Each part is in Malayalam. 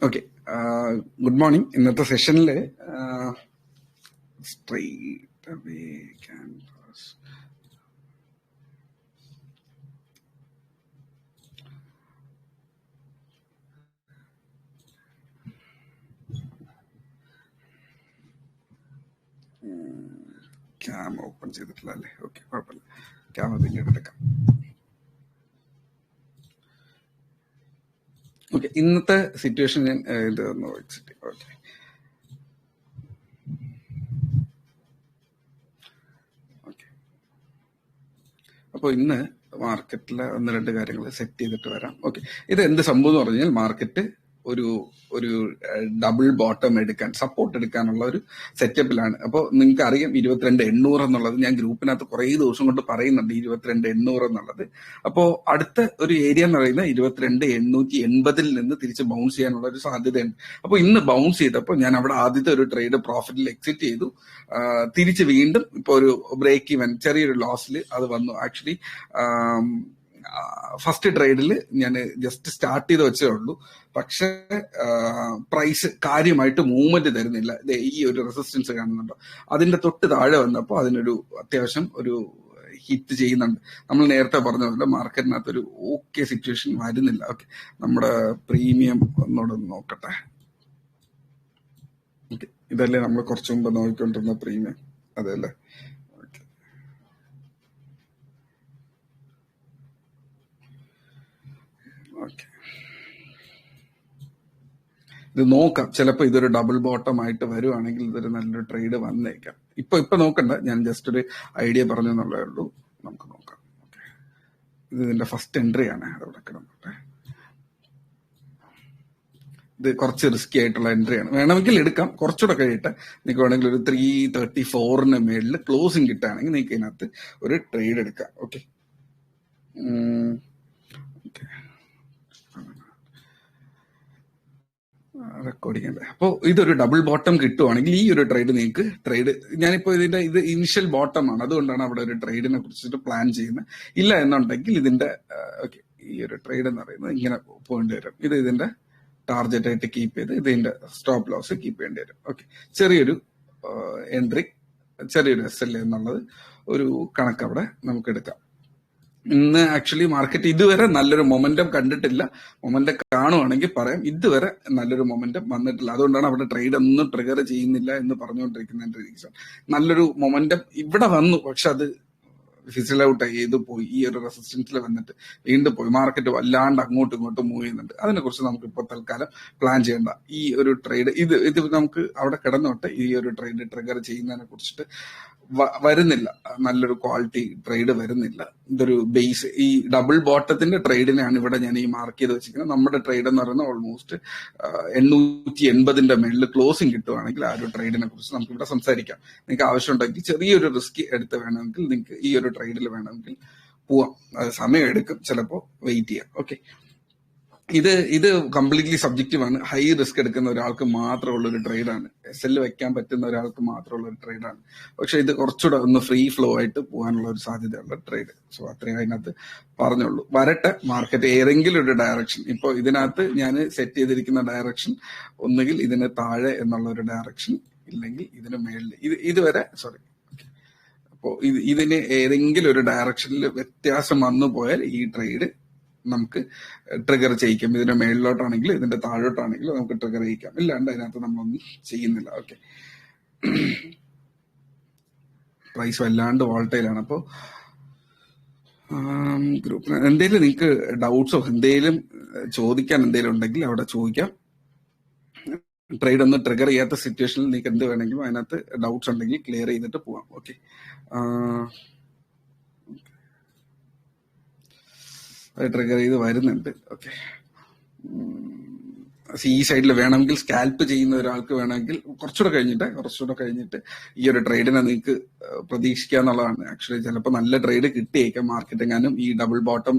Okay, good morning. ഇന്നത്തെ സെഷനിൽ straight away canvas cam open ചെയ്തിട്ടില്ല അല്ലേ? ഓക്കെ, കുഴപ്പമില്ല, ക്യാമ പിന്നീട് എടുക്കാം. ഓക്കെ, ഇന്നത്തെ സിറ്റുവേഷൻ ഞാൻ ഇത് ഒന്ന് വെച്ചിട്ട് ഓക്കെ. ഓക്കെ, അപ്പോൾ ഇന്ന് മാർക്കറ്റിലെ ഒന്ന് രണ്ട് കാര്യങ്ങൾ സെറ്റ് ചെയ്തിട്ട് വരാം. ഓക്കെ, ഇത് എന്ത് സംഭവം എന്ന് പറഞ്ഞാൽ മാർക്കറ്റ് ഒരു ഒരു ഡബിൾ ബോട്ടം എടുക്കാൻ, സപ്പോർട്ട് എടുക്കാനുള്ള ഒരു സെറ്റപ്പിലാണ്. അപ്പോൾ നിങ്ങൾക്ക് അറിയാം 22,800 എന്നുള്ളത് ഞാൻ ഗ്രൂപ്പിനകത്ത് കുറേ ദിവസം കൊണ്ട് പറയുന്നുണ്ട്, 22,800 എന്നുള്ളത്. അപ്പോൾ അടുത്ത ഒരു ഏരിയ എന്ന് പറയുന്നത് 22,880 നിന്ന് തിരിച്ച് ബൗൺസ് ചെയ്യാനുള്ള ഒരു സാധ്യതയുണ്ട്. അപ്പോൾ ഇന്ന് ബൗൺസ് ചെയ്തപ്പോൾ ഞാൻ അവിടെ ആദ്യത്തെ ഒരു ട്രേഡ് പ്രോഫിറ്റിൽ എക്സിറ്റ് ചെയ്തു. തിരിച്ച് വീണ്ടും ഇപ്പോൾ ഒരു ബ്രേക്ക് ഈവൻ ചെറിയൊരു ലോസിൽ അത് വന്നു. ആക്ച്വലി ഫസ്റ്റ് ട്രേഡിൽ ഞാൻ ജസ്റ്റ് സ്റ്റാർട്ട് ചെയ്ത് വെച്ചേ ഉള്ളൂ. പക്ഷെ പ്രൈസ് കാര്യമായിട്ട് മൂവ്മെന്റ് തരുന്നില്ല. ഈ ഒരു റെസിസ്റ്റൻസ് കാണുന്നുണ്ടോ, അതിന്റെ തൊട്ട് താഴെ വന്നപ്പോൾ അതിനൊരു അത്യാവശ്യം ഒരു ഹിറ്റ് ചെയ്യുന്നുണ്ട്. നമ്മൾ നേരത്തെ പറഞ്ഞതല്ല, മാർക്കറ്റിനകത്ത് ഒരു ഓക്കെ സിറ്റുവേഷൻ വരുന്നില്ല. ഓക്കെ, നമ്മുടെ പ്രീമിയം ഒന്നോട് നോക്കട്ടെ. ഓക്കെ, ഇതല്ലേ നമ്മൾ കുറച്ചു മുമ്പ് നോക്കിക്കൊണ്ടിരുന്ന പ്രീമിയം? അതെ അല്ലേ? ഓക്കെ, ഇത് നോക്കാം. ചിലപ്പോൾ ഇതൊരു ഡബിൾ ബോട്ടം ആയിട്ട് വരുവാണെങ്കിൽ ഇതൊരു നല്ലൊരു ട്രേഡ് വന്നേക്കാം. ഇപ്പൊ നോക്കണ്ട, ഞാൻ ജസ്റ്റ് ഒരു ഐഡിയ പറഞ്ഞു എന്നുള്ളതേ ഉള്ളൂ. നമുക്ക് നോക്കാം. ഓക്കെ, ഇത് ഇതിന്റെ ഫസ്റ്റ് എൻട്രി ആണ്. അതവിടെ കിടന്നോട്ടെ. ഇത് കുറച്ച് റിസ്കി ആയിട്ടുള്ള എൻട്രി ആണ്, വേണമെങ്കിൽ എടുക്കാം. കുറച്ചുകൂടെ കഴിയട്ടെ. നിങ്ങൾക്ക് വേണമെങ്കിൽ ഒരു 334 മേളിൽ ക്ലോസിങ് കിട്ടുകയാണെങ്കിൽ നിങ്ങൾക്ക് ഇതിനകത്ത് ഒരു ട്രേഡ് എടുക്കാം. ഓക്കെ, റെക്കോർഡിംഗ് അല്ലേ? അപ്പോൾ ഇതൊരു ഡബിൾ ബോട്ടം കിട്ടുവാണെങ്കിൽ ഈ ഒരു ട്രേഡ് നിങ്ങൾക്ക് ഞാനിപ്പോൾ ഇതിന്റെ ഇത് ഇനിഷ്യൽ ബോട്ടം ആണ്, അതുകൊണ്ടാണ് അവിടെ ഒരു ട്രേഡിനെ കുറിച്ചിട്ട് പ്ലാൻ ചെയ്യുന്നത്. ഇല്ല എന്നുണ്ടെങ്കിൽ ഇതിന്റെ ഓക്കെ, ഈ ഒരു ട്രേഡ് എന്ന് പറയുന്നത് ഇങ്ങനെ പോകേണ്ടി വരും. ഇത് ഇതിന്റെ ടാർഗറ്റ് ആയിട്ട് കീപ്പ് ചെയ്ത് ഇതിന്റെ സ്റ്റോപ്പ് ലോസ് കീപ്പ് ചെയ്യേണ്ടി വരും. ഓക്കെ, ചെറിയൊരു എൻട്രി, ചെറിയൊരു SL എന്നുള്ളത് ഒരു കണക്ക് അവിടെ നമുക്ക് എടുക്കാം. ഇന്ന് ആക്ച്വലി മാർക്കറ്റ് ഇതുവരെ നല്ലൊരു മൊമെന്റം കണ്ടിട്ടില്ല. മൊമെന്റം കാണുവാണെങ്കിൽ പറയാം, ഇതുവരെ നല്ലൊരു മൊമെന്റം വന്നിട്ടില്ല. അതുകൊണ്ടാണ് അവിടെ ട്രേഡ് ഒന്നും ട്രിഗർ ചെയ്യുന്നില്ല എന്ന് പറഞ്ഞുകൊണ്ടിരിക്കുന്നതിന്റെ റീസൺ. നല്ലൊരു മൊമെന്റം ഇവിടെ വന്നു, പക്ഷെ അത് ഫിസിൽ ഔട്ട് ചെയ്ത് പോയി. ഈ ഒരു റെസിസ്റ്റൻസിൽ വന്നിട്ട് വീണ്ടും പോയി. മാർക്കറ്റ് വല്ലാണ്ട് അങ്ങോട്ടും ഇങ്ങോട്ടും മൂവ് ചെയ്യുന്നുണ്ട്. അതിനെക്കുറിച്ച് നമുക്ക് ഇപ്പോൾ തൽക്കാലം പ്ലാൻ ചെയ്യേണ്ട. ഈ ഒരു ട്രേഡ് ഇത് നമുക്ക് അവിടെ കിടന്നോട്ടെ. ഈ ഒരു ട്രേഡ് ട്രിഗർ ചെയ്യുന്നതിനെ കുറിച്ചിട്ട് വരുന്നില്ല, നല്ലൊരു ക്വാളിറ്റി ട്രേഡ് വരുന്നില്ല. ഇതൊരു ബേസ്, ഈ ഡബിൾ ബോട്ടത്തിന്റെ ട്രേഡിനെയാണ് ഇവിടെ ഞാൻ ഈ മാർക്ക് ചെയ്ത് വെച്ചിരിക്കുന്നത്. നമ്മുടെ ട്രേഡ് എന്ന് പറയുന്നത് ഓൾമോസ്റ്റ് 880 മേളിൽ ക്ലോസിംഗ് കിട്ടുവാണെങ്കിൽ ആ ഒരു ട്രേഡിനെ കുറിച്ച് നമുക്ക് ഇവിടെ സംസാരിക്കാം. നിങ്ങൾക്ക് ആവശ്യമുണ്ടെങ്കിൽ ചെറിയൊരു റിസ്ക് എടുത്ത് വേണമെങ്കിൽ നിങ്ങൾക്ക് ഈ ഒരു ട്രേഡിൽ വേണമെങ്കിൽ പോവാം. അത് സമയം എടുക്കും, ചിലപ്പോൾ വെയിറ്റ് ചെയ്യാം. ഓക്കെ, ഇത് കംപ്ലീറ്റ്ലി സബ്ജക്റ്റീവ് ആണ്. ഹൈ റിസ്ക് എടുക്കുന്ന ഒരാൾക്ക് മാത്രമുള്ള ഒരു ട്രേഡാണ്, SL വെക്കാൻ പറ്റുന്ന ഒരാൾക്ക് മാത്രമുള്ള ഒരു ട്രേഡാണ്. പക്ഷെ ഇത് കുറച്ചുകൂടെ ഒന്ന് ഫ്രീ ഫ്ലോ ആയിട്ട് പോകാനുള്ള ഒരു സാധ്യതയുള്ള ട്രേഡ്. സോ അത്രയും അതിനകത്ത് പറഞ്ഞുള്ളൂ. വരട്ടെ മാർക്കറ്റ് ഏതെങ്കിലും ഒരു ഡയറക്ഷൻ. ഇപ്പോൾ ഇതിനകത്ത് ഞാൻ സെറ്റ് ചെയ്തിരിക്കുന്ന ഡയറക്ഷൻ ഒന്നുകിൽ ഇതിന് താഴെ എന്നുള്ള ഒരു ഡയറക്ഷൻ, ഇല്ലെങ്കിൽ ഇതിന് മേളിൽ. ഇതുവരെ സോറി, അപ്പോൾ ഇതിന് ഏതെങ്കിലും ഒരു ഡയറക്ഷനിൽ വ്യത്യാസം വന്നു പോയാൽ ഈ ട്രേഡ് നമുക്ക് ട്രിഗർ ചെയ്യിക്കാം. ഇതിന്റെ മേളിലോട്ടാണെങ്കിൽ ഇതിന്റെ താഴോട്ടാണെങ്കിലും നമുക്ക് ട്രിഗർ ചെയ്യിക്കാം. ഇല്ലാണ്ട് അതിനകത്ത് നമ്മളൊന്നും ചെയ്യുന്നില്ല. ഓക്കെ, പ്രൈസ് വല്ലാണ്ട് വോളറ്റൈലാണ്. അപ്പോൾ ഗ്രൂപ്പിന് എന്തെങ്കിലും നിങ്ങൾക്ക് ഡൗട്ട്സോ എന്തെങ്കിലും ചോദിക്കാൻ എന്തെങ്കിലും ഉണ്ടെങ്കിൽ അവിടെ ചോദിക്കാം. ട്രേഡ് ഒന്ന് ട്രിഗർ ചെയ്യാത്ത സിറ്റുവേഷനിൽ നിങ്ങൾക്ക് എന്ത് വേണമെങ്കിലും അതിനകത്ത് ഡൗട്ട്സ് ഉണ്ടെങ്കിൽ ക്ലിയർ ചെയ്തിട്ട് പോവാം. ഓക്കെ, ട്രിഗർ ചെയ്ത് വരുന്നുണ്ട്. ഓക്കെ, ഈ സൈഡിൽ വേണമെങ്കിൽ സ്കാൽപ്പ് ചെയ്യുന്ന ഒരാൾക്ക് വേണമെങ്കിൽ കുറച്ചുകൂടെ കഴിഞ്ഞിട്ട് ഈ ഒരു ട്രേഡിനെ നിങ്ങൾക്ക് പ്രതീക്ഷിക്കാന്നുള്ളതാണ്. ആക്ച്വലി ചിലപ്പോൾ നല്ല ട്രേഡ് കിട്ടിയേക്കാം മാർക്കറ്റ് എങ്ങാനും ഈ ഡബിൾ ബോട്ടം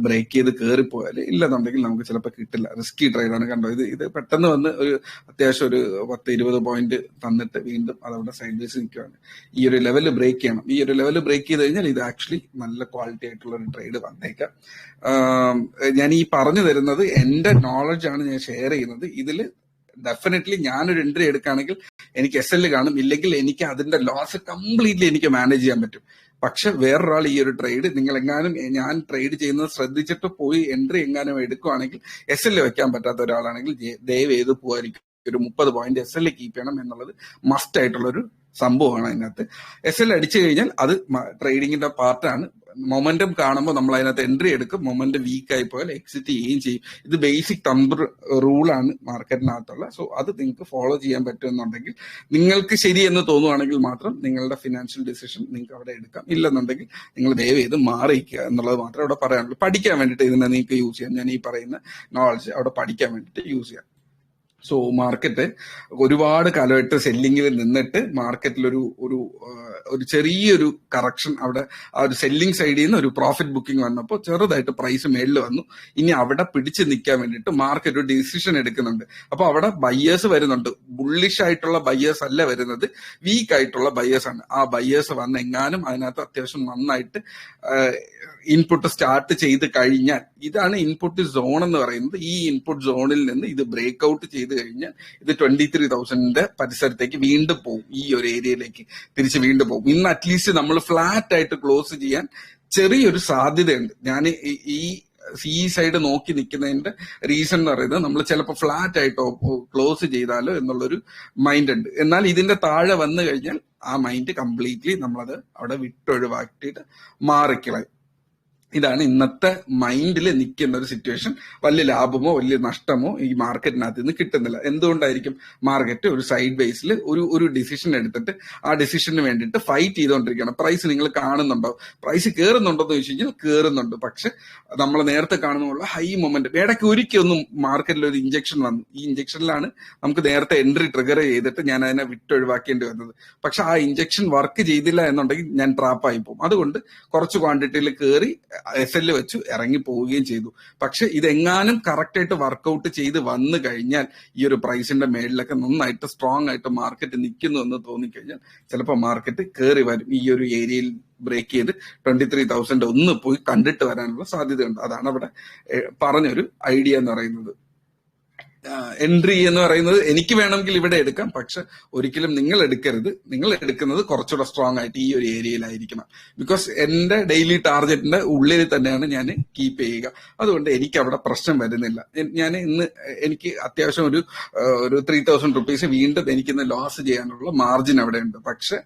ബ്രേക്ക് ചെയ്ത് കയറിപ്പോയാൽ. ഇല്ലെന്നുണ്ടെങ്കിൽ നമുക്ക് ചിലപ്പോൾ കിട്ടില്ല. റിസ്കി ട്രേഡാണ്. കണ്ടോ, ഇത് പെട്ടെന്ന് വന്ന് ഒരു അത്യാവശ്യം ഒരു 10-20 പോയിന്റ് തന്നിട്ട് വീണ്ടും അതവിടെ സൈഡ് വേസ് നിൽക്കുകയാണ്. ഈ ഒരു ലെവല് ബ്രേക്ക് ചെയ്യണം. ഈ ഒരു ലെവല് ബ്രേക്ക് ചെയ്ത് കഴിഞ്ഞാൽ ഇത് ആക്ച്വലി നല്ല ക്വാളിറ്റി ആയിട്ടുള്ള ഒരു ട്രേഡ് വന്നേക്കാം. ഞാൻ ഈ പറഞ്ഞു തരുന്നത് എന്റെ നോളജ് ആണ് ഞാൻ ഷെയർ ചെയ്യുന്നത്. ഇതിൽ ഡെഫിനറ്റ്ലി ഞാനൊരു എൻട്രി എടുക്കുകയാണെങ്കിൽ എനിക്ക് SL കാണും, ഇല്ലെങ്കിൽ എനിക്ക് അതിന്റെ ലോസ് കംപ്ലീറ്റ്ലി എനിക്ക് മാനേജ് ചെയ്യാൻ പറ്റും. പക്ഷെ വേറൊരാൾ ഈ ഒരു ട്രേഡ് നിങ്ങൾ എങ്ങാനും ഞാൻ ട്രേഡ് ചെയ്യുന്നത് ശ്രദ്ധിച്ചിട്ട് പോയി എൻട്രി എങ്ങാനും എടുക്കുവാണെങ്കിൽ SL വെക്കാൻ പറ്റാത്ത ഒരാളാണെങ്കിൽ ദയവ് ചെയ്ത് പോകാതിരിക്കും. ഒരു 30 പോയിന്റ് SL കീപ്പ് ചെയ്യണം എന്നുള്ളത് മസ്റ്റ് ആയിട്ടുള്ള ഒരു സംഭവമാണ്. അതിനകത്ത് SL അടിച്ചു കഴിഞ്ഞാൽ അത് ട്രേഡിങ്ങിന്റെ പാർട്ടാണ്. മൊമെന്റം കാണുമ്പോൾ നമ്മൾ അതിനകത്ത് എൻട്രി എടുക്കും, മൊമെന്റം വീക്ക് ആയി പോയാൽ എക്സിറ്റ് ചെയ്യുകയും ചെയ്യും. ഇത് ബേസിക് തമ്പ് റൂളാണ് മാർക്കറ്റിനകത്തുള്ള. സോ അത് നിങ്ങൾക്ക് ഫോളോ ചെയ്യാൻ പറ്റുമെന്നുണ്ടെങ്കിൽ, നിങ്ങൾക്ക് ശരിയെന്ന് തോന്നുവാണെങ്കിൽ മാത്രം നിങ്ങളുടെ ഫിനാൻഷ്യൽ ഡിസിഷൻ നിങ്ങൾക്ക് അവിടെ എടുക്കാം. ഇല്ലെന്നുണ്ടെങ്കിൽ നിങ്ങൾ ദയവ് ചെയ്ത് മാറിയിരിക്കുക എന്നുള്ളത് മാത്രമേ അവിടെ പറയാനുള്ളൂ. പഠിക്കാൻ വേണ്ടിയിട്ട് ഇതിനെ നിങ്ങൾക്ക് യൂസ് ചെയ്യാം. ഞാൻ ഈ പറയുന്ന നോളജ് അവിടെ പഠിക്കാൻ വേണ്ടിയിട്ട് യൂസ് ചെയ്യാം. സോ മാർക്കറ്റ് ഒരുപാട് കാലമായിട്ട് സെല്ലിങ്ങിൽ നിന്നിട്ട് മാർക്കറ്റിൽ ഒരു ചെറിയൊരു കറക്ഷൻ അവിടെ ആ ഒരു സെല്ലിംഗ് സൈഡിൽ നിന്ന് ഒരു പ്രോഫിറ്റ് ബുക്കിംഗ് വന്നപ്പോൾ ചെറുതായിട്ട് പ്രൈസ് മേളിൽ വന്നു. ഇനി അവിടെ പിടിച്ചു നിൽക്കാൻ വേണ്ടിയിട്ട് മാർക്കറ്റ് ഒരു ഡിസിഷൻ എടുക്കുന്നുണ്ട്. അപ്പൊ അവിടെ ബയ്യേഴ്സ് വരുന്നുണ്ട്. ബുള്ളിഷ് ആയിട്ടുള്ള ബയ്യേഴ്സ് അല്ല വരുന്നത്, വീക്ക് ആയിട്ടുള്ള ബയ്യേഴ്സ് ആണ്. ആ ബയ്യേഴ്സ് വന്ന് എങ്ങാനും അതിനകത്ത് അത്യാവശ്യം നന്നായിട്ട് ഇൻപുട്ട് സ്റ്റാർട്ട് ചെയ്ത് കഴിഞ്ഞാൽ, ഇതാണ് ഇൻപുട്ട് സോൺ എന്ന് പറയുന്നത്. ഈ ഇൻപുട്ട് സോണിൽ നിന്ന് ഇത് ബ്രേക്ക് ഔട്ട് ചെയ്ത് കഴിഞ്ഞാൽ ഇത് 23,000 പരിസരത്തേക്ക് വീണ്ടും പോകും. ഈ ഒരു ഏരിയയിലേക്ക് തിരിച്ച് വീണ്ടും പോകും. ഇന്ന് അറ്റ്ലീസ്റ്റ് നമ്മൾ ഫ്ലാറ്റ് ആയിട്ട് ക്ലോസ് ചെയ്യാൻ ചെറിയൊരു സാധ്യതയുണ്ട്. ഞാൻ ഈ സൈഡ് നോക്കി നിൽക്കുന്നതിന്റെ റീസൺ എന്ന് പറയുന്നത് നമ്മൾ ചിലപ്പോൾ ഫ്ലാറ്റ് ആയിട്ടോ ക്ലോസ് ചെയ്താലോ എന്നുള്ളൊരു മൈൻഡ് ഉണ്ട്. എന്നാൽ ഇതിന്റെ താഴെ വന്നു കഴിഞ്ഞാൽ ആ മൈൻഡ് കംപ്ലീറ്റ്ലി നമ്മളത് അവിടെ വിട്ടൊഴിവാക്കിയിട്ട് മാറിക്കളയും. ഇതാണ് ഇന്നത്തെ മൈൻഡിൽ നിൽക്കുന്ന ഒരു സിറ്റുവേഷൻ. വലിയ ലാഭമോ വലിയ നഷ്ടമോ ഈ മാർക്കറ്റിനകത്ത് നിന്ന് കിട്ടുന്നില്ല. എന്തുകൊണ്ടായിരിക്കും? മാർക്കറ്റ് ഒരു സൈഡ് ബേസിൽ ഒരു ഡിസിഷൻ എടുത്തിട്ട് ആ ഡിസിഷന് വേണ്ടിയിട്ട് ഫൈറ്റ് ചെയ്തുകൊണ്ടിരിക്കുകയാണ്. പ്രൈസ് നിങ്ങൾ കാണുന്നുണ്ടോ? പ്രൈസ് കയറുന്നുണ്ടോന്ന് ചോദിച്ചു കഴിഞ്ഞാൽ കയറുന്നുണ്ട്. പക്ഷെ നമ്മൾ നേരത്തെ കാണുന്നുള്ള ഹൈ മൊമെന്റ് ഇടയ്ക്ക് ഒരിക്കലൊന്നും മാർക്കറ്റിൽ ഒരു ഇഞ്ചക്ഷൻ വന്നു. ഈ ഇഞ്ചക്ഷനിലാണ് നമുക്ക് നേരത്തെ എൻട്രി ട്രിഗർ ചെയ്തിട്ട് ഞാൻ അതിനെ വിട്ടൊഴിവാക്കേണ്ടി വന്നത്. പക്ഷെ ആ ഇഞ്ചക്ഷൻ വർക്ക് ചെയ്തില്ല എന്നുണ്ടെങ്കിൽ ഞാൻ ട്രാപ്പായി പോകും. അതുകൊണ്ട് കുറച്ച് ക്വാണ്ടിറ്റിയിൽ കയറി SL വെച്ചു ഇറങ്ങി പോവുകയും ചെയ്തു. പക്ഷെ ഇതെങ്ങാനും കറക്റ്റ് ആയിട്ട് വർക്ക്ഔട്ട് ചെയ്ത് വന്നു കഴിഞ്ഞാൽ ഈ ഒരു പ്രൈസിന്റെ മേളിലൊക്കെ നന്നായിട്ട് സ്ട്രോങ് ആയിട്ട് മാർക്കറ്റ് നിൽക്കുന്നു എന്ന് തോന്നിക്കഴിഞ്ഞാൽ ചിലപ്പോൾ മാർക്കറ്റ് കയറി വരും. ഈ ഒരു ഏരിയയിൽ ബ്രേക്ക് ചെയ്ത് 23,000 ഒന്ന് പോയി കണ്ടിട്ട് വരാനുള്ള സാധ്യതയുണ്ട്. അതാണ് അവിടെ പറഞ്ഞൊരു ഐഡിയ എന്ന് പറയുന്നത്. എൻട്രി എന്ന് പറയുന്നത് എനിക്ക് വേണമെങ്കിൽ ഇവിടെ എടുക്കാം, പക്ഷെ ഒരിക്കലും നിങ്ങൾ എടുക്കരുത്. നിങ്ങൾ എടുക്കുന്നത് കുറച്ചുകൂടെ സ്ട്രോങ് ആയിട്ട് ഈ ഒരു ഏരിയയിലായിരിക്കണം. ബിക്കോസ് എന്റെ ഡെയിലി ടാർഗറ്റിന്റെ ഉള്ളിൽ തന്നെയാണ് ഞാൻ കീപ്പ് ചെയ്യുക. അതുകൊണ്ട് എനിക്ക് അവിടെ പ്രശ്നം വരുന്നില്ല. ഞാൻ ഇന്ന് എനിക്ക് അത്യാവശ്യം ഒരു 3,000 റുപ്പീസ് വീണ്ടും എനിക്കിന്ന് ലോസ് ചെയ്യാനുള്ള മാർജിൻ അവിടെ ഉണ്ട്. പക്ഷെ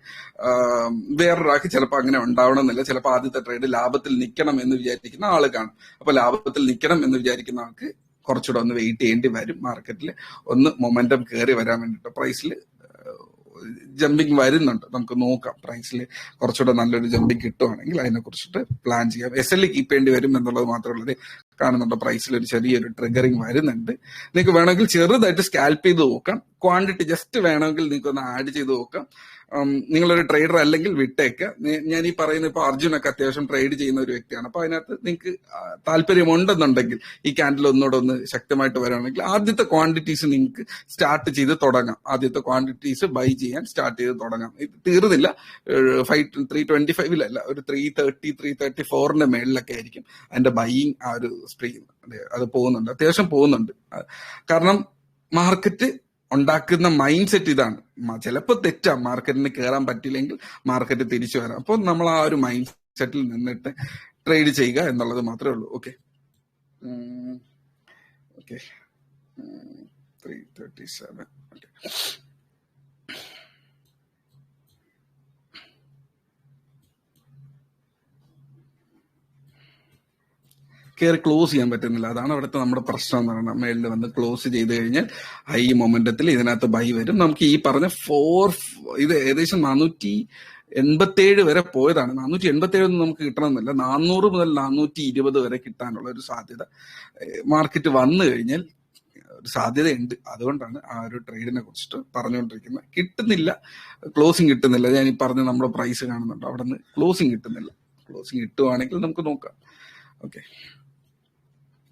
വേറൊരാൾക്ക് ചിലപ്പോൾ അങ്ങനെ ഉണ്ടാവണമെന്നില്ല. ചിലപ്പോൾ ആദ്യത്തെ ട്രേഡ് ലാഭത്തിൽ നിൽക്കണം എന്ന് വിചാരിക്കുന്ന ആള് കാണും. അപ്പൊ ലാഭത്തിൽ നിൽക്കണം എന്ന് വിചാരിക്കുന്ന ആൾക്ക് കുറച്ചുകൂടെ ഒന്ന് വെയിറ്റ് ചെയ്യേണ്ടി വരും. മാർക്കറ്റിൽ ഒന്ന് മൊമെന്റം കയറി വരാൻ വേണ്ടിയിട്ട് പ്രൈസിൽ ജമ്പിങ് വരുന്നുണ്ട്. നമുക്ക് നോക്കാം. പ്രൈസിൽ കുറച്ചുകൂടെ നല്ലൊരു ജമ്പിങ് കിട്ടുവാണെങ്കിൽ അതിനെ കുറിച്ചിട്ട് പ്ലാൻ ചെയ്യാം. SL കീപ്പ് ചെയ്യേണ്ടി വരും എന്നുള്ളത് മാത്രമേ ഉള്ളത്. കാണുന്നുണ്ട് പ്രൈസിൽ ഒരു ചെറിയൊരു ട്രിഗറിങ് വരുന്നുണ്ട്. നിങ്ങൾക്ക് വേണമെങ്കിൽ ചെറുതായിട്ട് സ്കാൽപ്പ് ചെയ്ത് നോക്കാം. ക്വാണ്ടിറ്റി ജസ്റ്റ് വേണമെങ്കിൽ നിങ്ങൾക്ക് ഒന്ന് ആഡ് ചെയ്ത് നോക്കാം. നിങ്ങളൊരു ട്രേഡർ അല്ലെങ്കിൽ വിട്ടേക്ക്. ഞാൻ ഈ പറയുന്ന ഇപ്പൊ അർജുനൊക്കെ അത്യാവശ്യം ട്രേഡ് ചെയ്യുന്ന ഒരു വ്യക്തിയാണ്. അപ്പൊ അതിനകത്ത് നിങ്ങൾക്ക് താല്പര്യമുണ്ടെന്നുണ്ടെങ്കിൽ ഈ ക്യാൻഡിൽ ഒന്നുകൂടെ ഒന്ന് ശക്തമായിട്ട് വരികയാണെങ്കിൽ ആദ്യത്തെ ക്വാണ്ടിറ്റീസ് നിങ്ങൾക്ക് സ്റ്റാർട്ട് ചെയ്ത് തുടങ്ങാം. ആദ്യത്തെ ക്വാണ്ടിറ്റീസ് ബൈ ചെയ്യാൻ സ്റ്റാർട്ട് ചെയ്ത് തുടങ്ങാം. ഇത് തീർന്നില്ല. 325 ഒരു 330 334 മേളിലൊക്കെ ആയിരിക്കും അതിന്റെ ബൈയിങ് ആ ഒരു സ്ട്രീം അത് പോകുന്നുണ്ട്. അത്യാവശ്യം പോകുന്നുണ്ട്. കാരണം മാർക്കറ്റ് ഉണ്ടാക്കുന്ന മൈൻഡ് സെറ്റ് ഇതാണ്. ചിലപ്പോൾ തെറ്റാം, മാർക്കറ്റിന് കയറാൻ പറ്റില്ലെങ്കിൽ മാർക്കറ്റ് തിരിച്ചു വരാം. അപ്പോൾ നമ്മൾ ആ ഒരു മൈൻഡ് സെറ്റിൽ നിന്നിട്ട് ട്രേഡ് ചെയ്യുക എന്നുള്ളത് മാത്രമേ ഉള്ളൂ. Okay okay 337 okay. കയറി ക്ലോസ് ചെയ്യാൻ പറ്റുന്നില്ല. അതാണ് അവിടുത്തെ നമ്മുടെ പ്രശ്നം എന്ന് പറയുന്നത്. മേളിൽ വന്ന് ക്ലോസ് ചെയ്ത് കഴിഞ്ഞാൽ ഹൈ മൊമെന്റത്തിൽ ഇതിനകത്ത് ബൈ വരും. നമുക്ക് ഈ പറഞ്ഞ ഇത് ഏകദേശം 487 വരെ പോയതാണ്. 487 ഒന്നും നമുക്ക് കിട്ടണമെന്നില്ല. 400 മുതൽ 420 വരെ കിട്ടാനുള്ള ഒരു സാധ്യത മാർക്കറ്റ് വന്നു കഴിഞ്ഞാൽ ഒരു സാധ്യതയുണ്ട്. അതുകൊണ്ടാണ് ആ ഒരു ട്രേഡിനെ കുറിച്ചിട്ട് പറഞ്ഞുകൊണ്ടിരിക്കുന്നത്. കിട്ടുന്നില്ല, ക്ലോസിങ് കിട്ടുന്നില്ല. ഞാൻ ഈ പറഞ്ഞ നമ്മുടെ പ്രൈസ് കാണുന്നുണ്ട്, അവിടെ നിന്ന് ക്ലോസിങ് കിട്ടുന്നില്ല. ക്ലോസിങ് കിട്ടുവാണെങ്കിൽ നമുക്ക് നോക്കാം. ഓക്കെ,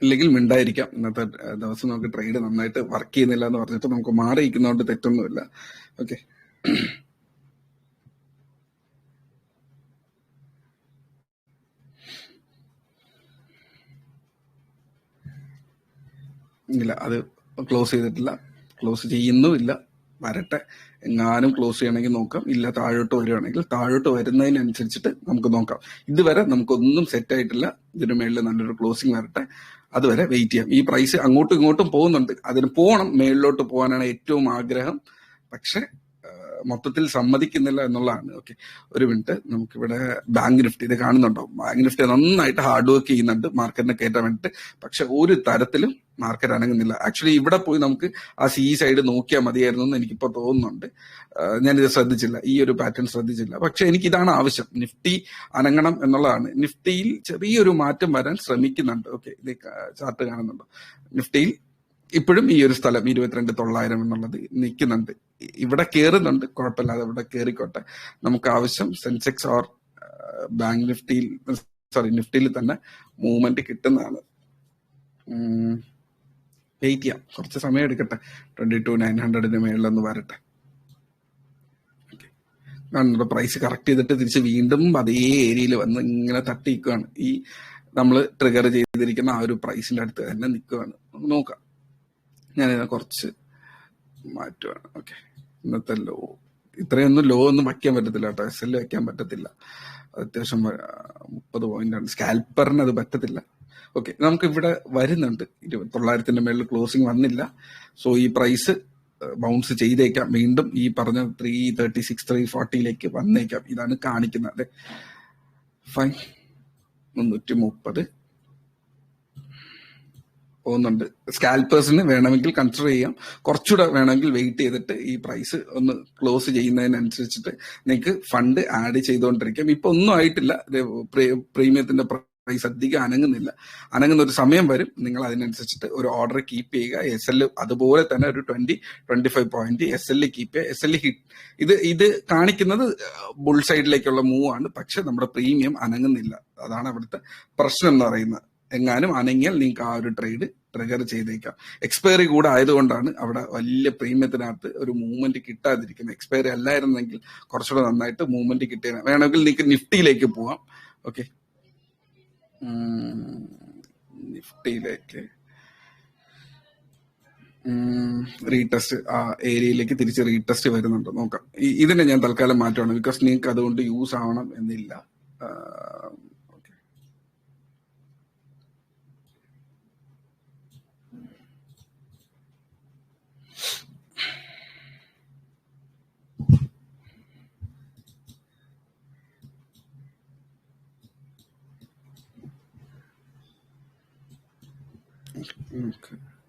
ഇല്ലെങ്കിൽ മിണ്ടായിരിക്കാം. ഇന്നത്തെ ദിവസം നമുക്ക് ട്രേഡ് നന്നായിട്ട് വർക്ക് ചെയ്യുന്നില്ല എന്ന് പറഞ്ഞിട്ട് നമുക്ക് മാറിയിരിക്കുന്നതുകൊണ്ട് തെറ്റൊന്നുമില്ല. ഓക്കെ, ഇല്ല, അത് ക്ലോസ് ചെയ്തിട്ടില്ല, ക്ലോസ് ചെയ്യുന്നുമില്ല. വരട്ടെ, എങ്ങാനും ക്ലോസ് ചെയ്യണമെങ്കിൽ നോക്കാം, ഇല്ല താഴോട്ട് വരുവാണെങ്കിൽ താഴോട്ട് വരുന്നതിനനുസരിച്ചിട്ട് നമുക്ക് നോക്കാം. ഇതുവരെ നമുക്കൊന്നും സെറ്റ് ആയിട്ടില്ല. ഇതിന് മേളിൽ നല്ലൊരു ക്ലോസിങ് വരട്ടെ, അതുവരെ വെയിറ്റ് ചെയ്യാം. ഈ പ്രൈസ് അങ്ങോട്ടും ഇങ്ങോട്ടും പോകുന്നുണ്ട്, അതിന് പോകണം, മേളിലോട്ട് പോകാനാണ് ഏറ്റവും ആഗ്രഹം. പക്ഷെ മൊത്തത്തിൽ സമ്മതിക്കുന്നില്ല എന്നുള്ളതാണ്. ഓക്കെ, ഒരു മിനിറ്റ്. നമുക്കിവിടെ ബാങ്ക് നിഫ്റ്റി ഇത് കാണുന്നുണ്ടോ? ബാങ്ക് നിഫ്റ്റി നന്നായിട്ട് ഹാർഡ് വർക്ക് ചെയ്യുന്നുണ്ട് മാർക്കറ്റിനെ കയറ്റാൻ വേണ്ടിയിട്ട്. പക്ഷെ ഒരു തരത്തിലും മാർക്കറ്റ് അനങ്ങുന്നില്ല. ആക്ച്വലി ഇവിടെ പോയി നമുക്ക് ആ സി സൈഡ് നോക്കിയാൽ മതിയായിരുന്നു എന്ന് എനിക്കിപ്പോ തോന്നുന്നുണ്ട്. ഞാനിത് ശ്രദ്ധിച്ചില്ല, ഈ ഒരു പാറ്റേൺ ശ്രദ്ധിച്ചില്ല. പക്ഷെ എനിക്ക് ഇതാണ് ആവശ്യം, നിഫ്റ്റി അനങ്ങണം എന്നുള്ളതാണ്. നിഫ്റ്റിയിൽ ചെറിയൊരു മാറ്റം വരാൻ ശ്രമിക്കുന്നുണ്ട്. ഓക്കെ, ഇത് ചാർട്ട് കാണുന്നുണ്ടോ? നിഫ്റ്റിയിൽ ഇപ്പോഴും ഈ ഒരു സ്ഥലം 22,900 എന്നുള്ളത് നിൽക്കുന്നുണ്ട്. ഇവിടെ കയറുന്നുണ്ട്, കുഴപ്പമില്ലാതെ ഇവിടെ കയറിക്കോട്ടെ. നമുക്ക് ആവശ്യം സെൻസെക്സ് ഓർ ബാങ്ക് നിഫ്റ്റിയിൽ, നിഫ്റ്റിയിൽ തന്നെ മൂവ്മെന്റ് കിട്ടുന്നതാണ്. വെയിറ്റ് ചെയ്യാം, കുറച്ച് സമയം എടുക്കട്ടെ. 22,900 മേളിലൊന്ന് വരട്ടെ. കാണുന്നുണ്ടോ? പ്രൈസ് കറക്റ്റ് ചെയ്തിട്ട് തിരിച്ച് വീണ്ടും അതേ ഏരിയയിൽ വന്ന് ഇങ്ങനെ തട്ടിയിരിക്കുകയാണ്. ഈ നമ്മൾ ട്രിഗർ ചെയ്തിരിക്കുന്ന ആ ഒരു പ്രൈസിന്റെ അടുത്ത് തന്നെ നിൽക്കുകയാണ്. നോക്കാം, ഞാനിതിനെ കുറച്ച് മാറ്റുവാണ്. ഓക്കെ, ഇന്നത്തെ ലോ ഇത്രയൊന്നും ലോ ഒന്നും വയ്ക്കാൻ പറ്റത്തില്ല കേട്ടോ, SL വയ്ക്കാൻ പറ്റത്തില്ല. അത്യാവശ്യം 30 പോയിന്റാണ്, സ്കാൽപ്പറിന് അത് പറ്റത്തില്ല. ഓക്കെ, നമുക്ക് ഇവിടെ വരുന്നുണ്ട് 29,000 മേളിൽ ക്ലോസിങ് വന്നില്ല. സോ ഈ പ്രൈസ് ബൗൺസ് ചെയ്തേക്കാം, വീണ്ടും ഈ പറഞ്ഞ 336 340 വന്നേക്കാം. ഇതാണ് കാണിക്കുന്നത്. ഫൈൻ, 330 പോകുന്നുണ്ട്. സ്കാൽപ്പേഴ്സിന് വേണമെങ്കിൽ കൺസിഡർ ചെയ്യാം, കുറച്ചുകൂടെ വേണമെങ്കിൽ വെയിറ്റ് ചെയ്തിട്ട് ഈ പ്രൈസ് ഒന്ന് ക്ലോസ് ചെയ്യുന്നതിനനുസരിച്ചിട്ട് നിങ്ങൾക്ക് ഫണ്ട് ആഡ് ചെയ്തുകൊണ്ടിരിക്കാം. ഇപ്പൊ ഒന്നും ആയിട്ടില്ല, പ്രീമിയത്തിന്റെ പ്രൈസ് അധികം അനങ്ങുന്നില്ല. അനങ്ങുന്ന ഒരു സമയം വരും, നിങ്ങൾ അതിനനുസരിച്ചിട്ട് ഒരു ഓർഡർ കീപ്പ് ചെയ്യുക. SL അതുപോലെ തന്നെ ഒരു 20-25 പോയിന്റ് SL കീപ്പ് ചെയ്യുക. SL ഹിറ്റ് ഇത് കാണിക്കുന്നത് ബുൾ സൈഡിലേക്കുള്ള മൂവ് ആണ്. പക്ഷെ നമ്മുടെ പ്രീമിയം അനങ്ങുന്നില്ല, അതാണ് അവിടുത്തെ പ്രശ്നം എന്ന് പറയുന്നത്. എങ്ങാനും അനങ്ങിയാൽ നിങ്ങൾക്ക് ആ ഒരു ട്രേഡ് ട്രിഗർ ചെയ്തേക്കാം. എക്സ്പയറി കൂടെ ആയതുകൊണ്ടാണ് അവിടെ വലിയ പ്രീമിയത്തിനകത്ത് ഒരു മൂവ്മെന്റ് കിട്ടാതിരിക്കുന്നത്. എക്സ്പയറി അല്ലായിരുന്നെങ്കിൽ കുറച്ചുകൂടെ നന്നായിട്ട് മൂവ്മെന്റ് കിട്ടിയ. വേണമെങ്കിൽ നിങ്ങൾക്ക് നിഫ്റ്റിയിലേക്ക് പോവാം. ഓക്കെ, നിഫ്റ്റിയിലേക്ക് റീടെസ്റ്റ്, ആ ഏരിയയിലേക്ക് തിരിച്ച് റീടെസ്റ്റ് വരുന്നുണ്ട്, നോക്കാം. ഇതിനെ ഞാൻ തൽക്കാലം മാറ്റുവാണ്, ബിക്കോസ് നിങ്ങൾക്ക് അതുകൊണ്ട് യൂസ് ആവണം എന്നില്ല.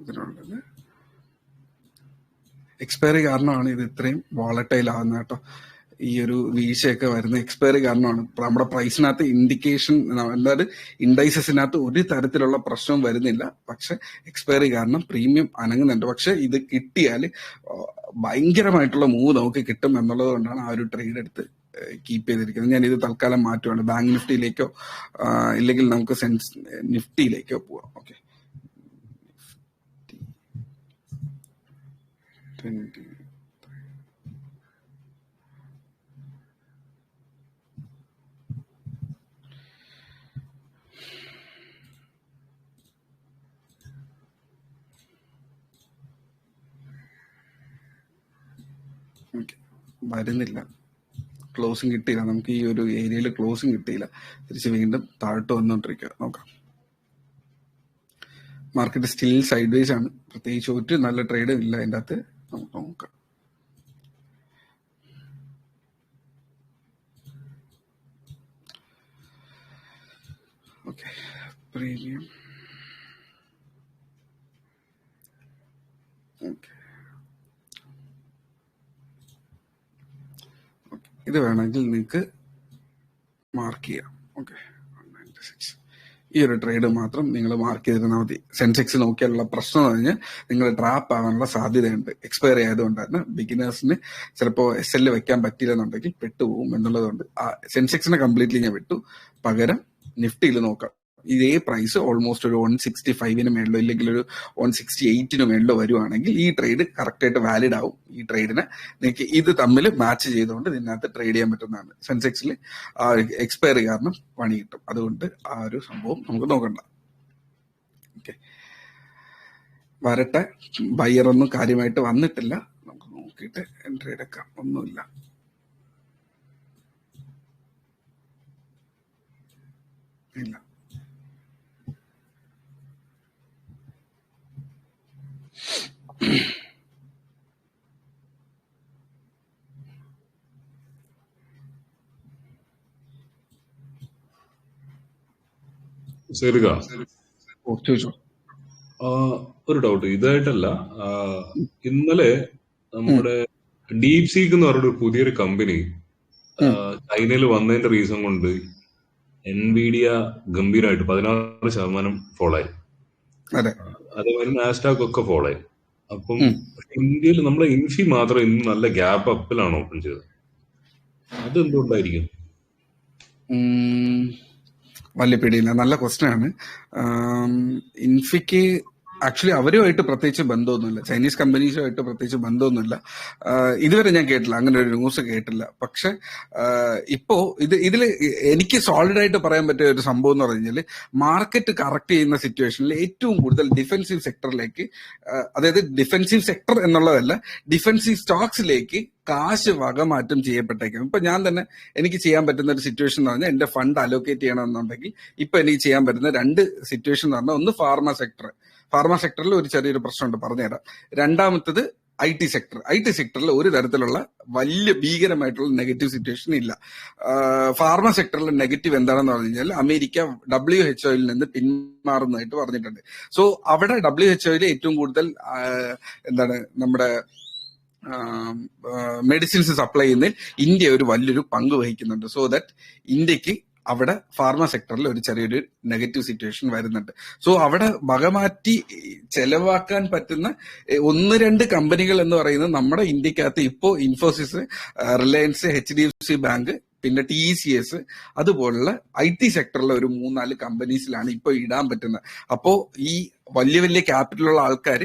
ഇതിനുള്ളത് എക്സ്പയറി കാരണമാണ് ഇത് ഇത്രയും വോളറ്റൈൽ ആകുന്നത് കേട്ടോ. ഈ ഒരു വീഴ്ചയൊക്കെ വരുന്ന എക്സ്പയറി കാരണമാണ്. നമ്മുടെ പ്രൈസിനകത്ത് ഇൻഡിക്കേഷൻ, അതായത് ഇൻഡൈസസിനകത്ത് ഒരു തരത്തിലുള്ള പ്രശ്നവും വരുന്നില്ല. പക്ഷെ എക്സ്പയറി കാരണം പ്രീമിയം അനങ്ങുന്നുണ്ട്. പക്ഷെ ഇത് കിട്ടിയാൽ ഭയങ്കരമായിട്ടുള്ള മൂവ് നമുക്ക് കിട്ടും എന്നുള്ളത് കൊണ്ടാണ് ആ ഒരു ട്രേഡ് എടുത്ത് കീപ്പ് ചെയ്തിരിക്കുന്നത്. ഞാൻ ഇത് തൽക്കാലം മാറ്റുവാണ്, ബാങ്ക് നിഫ്റ്റിയിലേക്കോ ഇല്ലെങ്കിൽ നമുക്ക് നിഫ്റ്റിയിലേക്കോ പോവാം. ഓക്കെ, വരുന്നില്ല, ക്ലോസിങ് കിട്ടിയില്ല. നമുക്ക് ഈ ഒരു ഏരിയയിൽ ക്ലോസിങ് കിട്ടിയില്ല, തിരിച്ച് വീണ്ടും താഴോട്ട് വന്നുകൊണ്ടിരിക്കുക. നോക്കാം, മാർക്കറ്റ് സ്റ്റിൽ സൈഡ് വേസ് ആണ്. പ്രത്യേകിച്ച് ഒരു നല്ല ട്രേഡും ഇല്ല അതിൻ്റെ അകത്ത്. നമുക്ക് നോക്കാം. Okay, premium. ഓക്കെ, ഇത് വേണമെങ്കിൽ നിങ്ങൾക്ക് മാർക്ക് ചെയ്യാം. ഓക്കെ, 196 ഈ ഒരു ട്രേഡ് മാത്രം നിങ്ങൾ മാർക്ക് ചെയ്തിരുന്നാൽ മതി. സെൻസെക്സ് നോക്കിയാലുള്ള പ്രശ്നം എന്ന് പറഞ്ഞാൽ നിങ്ങൾ ട്രാപ്പ് ആവാനുള്ള സാധ്യതയുണ്ട്. എക്സ്പയറി ആയതുകൊണ്ടാണ് ബിഗിനേഴ്സിന് ചിലപ്പോൾ SL വെക്കാൻ പറ്റില്ലെന്നുണ്ടെങ്കിൽ പെട്ടുപോകും എന്നുള്ളതുകൊണ്ട് സെൻസെക്സിനെ കംപ്ലീറ്റ്ലി ഞാൻ വിട്ടു. പകരം നിഫ്റ്റിയിൽ നോക്കാം. ഇതേ പ്രൈസ് ഓൾമോസ്റ്റ് ഒരു 165 മേളിലോ ഇല്ലെങ്കിൽ ഒരു 168 മേളിലോ വരുവാണെങ്കിൽ ഈ ട്രേഡ് കറക്റ്റ് ആയിട്ട് വാലിഡ് ആവും. ഈ ട്രേഡിനെ നിങ്ങൾക്ക് ഇത് തമ്മിൽ മാച്ച് ചെയ്തുകൊണ്ട് ഇതിനകത്ത് ട്രേഡ് ചെയ്യാൻ പറ്റുന്നതാണ്. സെൻസെക്സിൽ ആ എക്സ്പയറി കാരണം പണി കിട്ടും, അതുകൊണ്ട് ആ ഒരു സംഭവം നമുക്ക് നോക്കണ്ട. ഓക്കെ, വരട്ടെ. ബയ്യറൊന്നും കാര്യമായിട്ട് വന്നിട്ടില്ല. നമുക്ക് നോക്കിയിട്ട് എൻട്രി എടുക്കാം. ഒന്നുമില്ല. ഇല്ല. സേതുക, ചോദിച്ചോ. ഒരു ഡൗട്ട്. ഇതായിട്ടല്ല, ഇന്നലെ നമ്മുടെ ഡീപ് സീക്ക് എന്ന് പറഞ്ഞൊരു പുതിയൊരു കമ്പനി ചൈനയിൽ വന്നതിന്റെ റീസൺ കൊണ്ട് എൻവിഡിയ ഗംഭീരമായിട്ട് 16% ഫോളോ ആയി. അതേമാതിരി നാസ്ഡാക്ക് ഒക്കെ ഫോളോ ആയി. അപ്പം ഇന്ത്യയിൽ നമ്മളെ ഇൻഫി മാത്രം ഇന്ന് നല്ല ഗ്യാപ്പ് അപ്പിലാണ് ഓപ്പൺ ചെയ്തത്. അതെന്തുകൊണ്ടായിരിക്കും? വലിയ പിടിയില്ല. നല്ല ക്വസ്റ്റ്യൻ ആണ്. ഇൻഫിക്ക് ആക്ച്വലി അവരുമായിട്ട് പ്രത്യേകിച്ച് ബന്ധമൊന്നുമില്ല, ചൈനീസ് കമ്പനീസുമായിട്ട് പ്രത്യേകിച്ച് ബന്ധമൊന്നുമില്ല. ഇതുവരെ ഞാൻ കേട്ടില്ല, അങ്ങനെ ഒരു ന്യൂസ് കേട്ടില്ല. പക്ഷെ ഇപ്പോ ഇതിൽ എനിക്ക് സോളിഡ് ആയിട്ട് പറയാൻ പറ്റിയ ഒരു സംഭവം എന്ന് പറഞ്ഞാൽ, മാർക്കറ്റ് കറക്റ്റ് ചെയ്യുന്ന സിറ്റുവേഷനിൽ ഏറ്റവും കൂടുതൽ ഡിഫെൻസീവ് സെക്ടറിലേക്ക്, അതായത് ഡിഫെൻസീവ് സെക്ടർ എന്നുള്ളതല്ല, ഡിഫെൻസീവ് സ്റ്റോക്സിലേക്ക് കാശ് വകമാറ്റം ചെയ്യപ്പെട്ടേക്കും. ഇപ്പൊ ഞാൻ തന്നെ എനിക്ക് ചെയ്യാൻ പറ്റുന്ന ഒരു സിറ്റുവേഷൻ എന്ന് പറഞ്ഞാൽ, എന്റെ ഫണ്ട് അലോക്കേറ്റ് ചെയ്യണമെന്നുണ്ടെങ്കിൽ ഇപ്പൊ എനിക്ക് ചെയ്യാൻ പറ്റുന്ന 2 സിറ്റുവേഷൻ എന്ന് പറഞ്ഞാൽ, ഒന്ന് ഫാർമ സെക്ടറിൽ ഒരു ചെറിയൊരു പ്രശ്നമുണ്ട്, പറഞ്ഞുതരാം. രണ്ടാമത്തത് IT സെക്ടർ. IT സെക്ടറിൽ ഒരു തരത്തിലുള്ള വലിയ ഭീകരമായിട്ടുള്ള നെഗറ്റീവ് സിറ്റുവേഷൻ ഇല്ല. ഫാർമ സെക്ടറിലെ നെഗറ്റീവ് എന്താണെന്ന് പറഞ്ഞു കഴിഞ്ഞാൽ, അമേരിക്ക WHO നിന്ന് പിന്മാറുന്നതായിട്ട് പറഞ്ഞിട്ടുണ്ട്. സോ അവിടെ WHO ഏറ്റവും കൂടുതൽ നമ്മുടെ മെഡിസിൻസ് സപ്ലൈ ചെയ്യുന്നതിൽ ഇന്ത്യ ഒരു വലിയൊരു പങ്ക് വഹിക്കുന്നുണ്ട്. സോ ദാറ്റ് ഇന്ത്യക്ക് അവിടെ ഫാർമ സെക്ടറിൽ ഒരു ചെറിയൊരു നെഗറ്റീവ് സിറ്റുവേഷൻ വരുന്നുണ്ട്. സോ അവിടെ വകമാറ്റി ചെലവാക്കാൻ പറ്റുന്ന 1-2 കമ്പനികൾ എന്ന് പറയുന്നത് നമ്മുടെ ഇന്ത്യക്കകത്ത് ഇപ്പോ ഇൻഫോസിസ്, റിലയൻസ്, HDFC ബാങ്ക്, പിന്നെ TCS, അതുപോലുള്ള IT സെക്ടറിലെ ഒരു 3-4 കമ്പനീസിലാണ് ഇപ്പൊ ഇടാൻ പറ്റുന്നത്. അപ്പോ ഈ വലിയ വലിയ ക്യാപിറ്റലുള്ള ആൾക്കാർ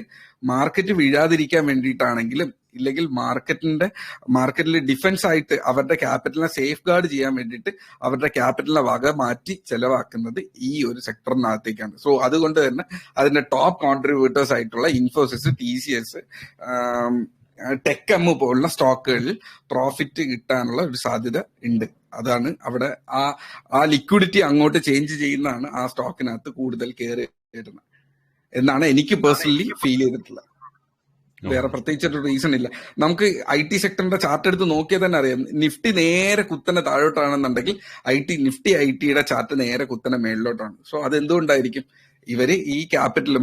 മാർക്കറ്റ് വീഴാതിരിക്കാൻ വേണ്ടിയിട്ടാണെങ്കിലും, ഇല്ലെങ്കിൽ മാർക്കറ്റിൽ ഡിഫൻസ് ആയിട്ട് അവരുടെ ക്യാപിറ്റലിനെ സേഫ് ഗാർഡ് ചെയ്യാൻ വേണ്ടിയിട്ട് അവരുടെ ക്യാപിറ്റലിനെ വക മാറ്റി ചെലവാക്കുന്നത് ഈ ഒരു സെക്ടറിനകത്തേക്കാണ്. സോ അതുകൊണ്ട് തന്നെ അതിന്റെ ടോപ്പ് കോൺട്രിബ്യൂട്ടേഴ്സ് ആയിട്ടുള്ള ഇൻഫോസിസ്, TCS, ടെക്എം പോലുള്ള സ്റ്റോക്കുകളിൽ പ്രോഫിറ്റ് കിട്ടാനുള്ള ഒരു സാധ്യത ഉണ്ട്. അതാണ് അവിടെ ആ ലിക്വിഡിറ്റി അങ്ങോട്ട് ചേഞ്ച് ചെയ്യുന്നതാണ് ആ സ്റ്റോക്കിനകത്ത് കൂടുതൽ കയറി വരുന്നത് എന്നാണ് എനിക്ക് പേഴ്സണലി ഫീൽ ചെയ്തിട്ടുള്ളത്. വേറെ പ്രത്യേകിച്ചൊരു റീസൺ ഇല്ല. നമുക്ക് IT സെക്ടറിന്റെ ചാർട്ട് എടുത്ത് നോക്കിയാൽ തന്നെ അറിയാം, നിഫ്റ്റി നേരെ കുത്തനെ താഴോട്ടാണെന്നുണ്ടെങ്കിൽ നിഫ്റ്റിയുടെ ചാർട്ട് നേരെ കുത്തനെ മേളിലോട്ടാണ്. സോ അതെന്തുകൊണ്ടായിരിക്കും? ഇവര് ഈ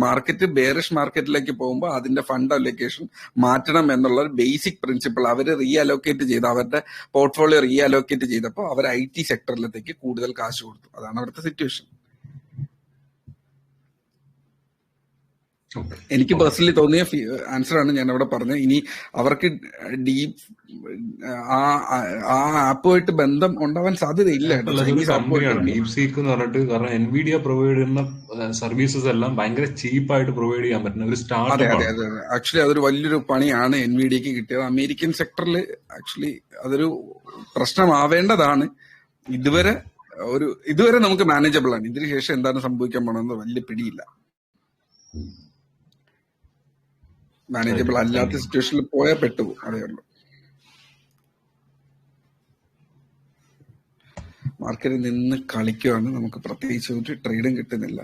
മാർക്കറ്റ് ബെയറിഷ് മാർക്കറ്റിലേക്ക് പോകുമ്പോൾ അതിന്റെ ഫണ്ട് അലോക്കേഷൻ മാറ്റണം എന്നുള്ള ബേസിക് പ്രിൻസിപ്പിൾ അവർ റീഅലോക്കേറ്റ് ചെയ്ത്, അവരുടെ പോർട്ട്ഫോളിയോ റീഅലോക്കേറ്റ് ചെയ്തപ്പോൾ അവർ IT സെക്ടറിലേക്ക് കൂടുതൽ കാശ് കൊടുത്തു. അതാണ് അവിടുത്തെ സിറ്റുവേഷൻ. എനിക്ക് പേഴ്സണലി തോന്നിയ ആൻസർ ആണ് ഞാൻ അവിടെ പറഞ്ഞത്. ഇനി അവർക്ക് ആ ആപ്പുമായിട്ട് ബന്ധം ഉണ്ടാവാൻ സാധ്യതയില്ല. ഡീപ് സീക്ക് എന്ന് പറഞ്ഞിട്ട്, കാരണം എൻവിഡിയ പ്രൊവൈഡ് ചെയ്യുന്ന സർവീസസ് എല്ലാം ഭയങ്കര ചീപ്പായിട്ട് പ്രൊവൈഡ് ചെയ്യാൻ പറ്റുന്ന ഒരു സ്റ്റാർട്ടപ്പ്. അതെ. ആക്ച്വലി അതൊരു വലിയൊരു പണിയാണ് എൻവിഡിയക്ക് കിട്ടിയത്. അമേരിക്കൻ സെക്ടറിൽ ആക്ച്വലി അതൊരു പ്രശ്നമാവേണ്ടതാണ്. ഇതുവരെ നമുക്ക് മാനേജബിൾ ആണ്. ഇതിന് ശേഷം എന്താണ് സംഭവിക്കാൻ പോണെന്ന് വലിയ പിടിയില്ല. മാനേജബിൾ അല്ലാത്ത സിറ്റുവേഷനിൽ പോയാൽ പെട്ടുപോകും. അതേ ഉള്ളൂ. മാർക്കറ്റിൽ നിന്ന് കളിക്കുകയാണ്. നമുക്ക് പ്രത്യേകിച്ച് ഒരു ട്രേഡും കിട്ടുന്നില്ല.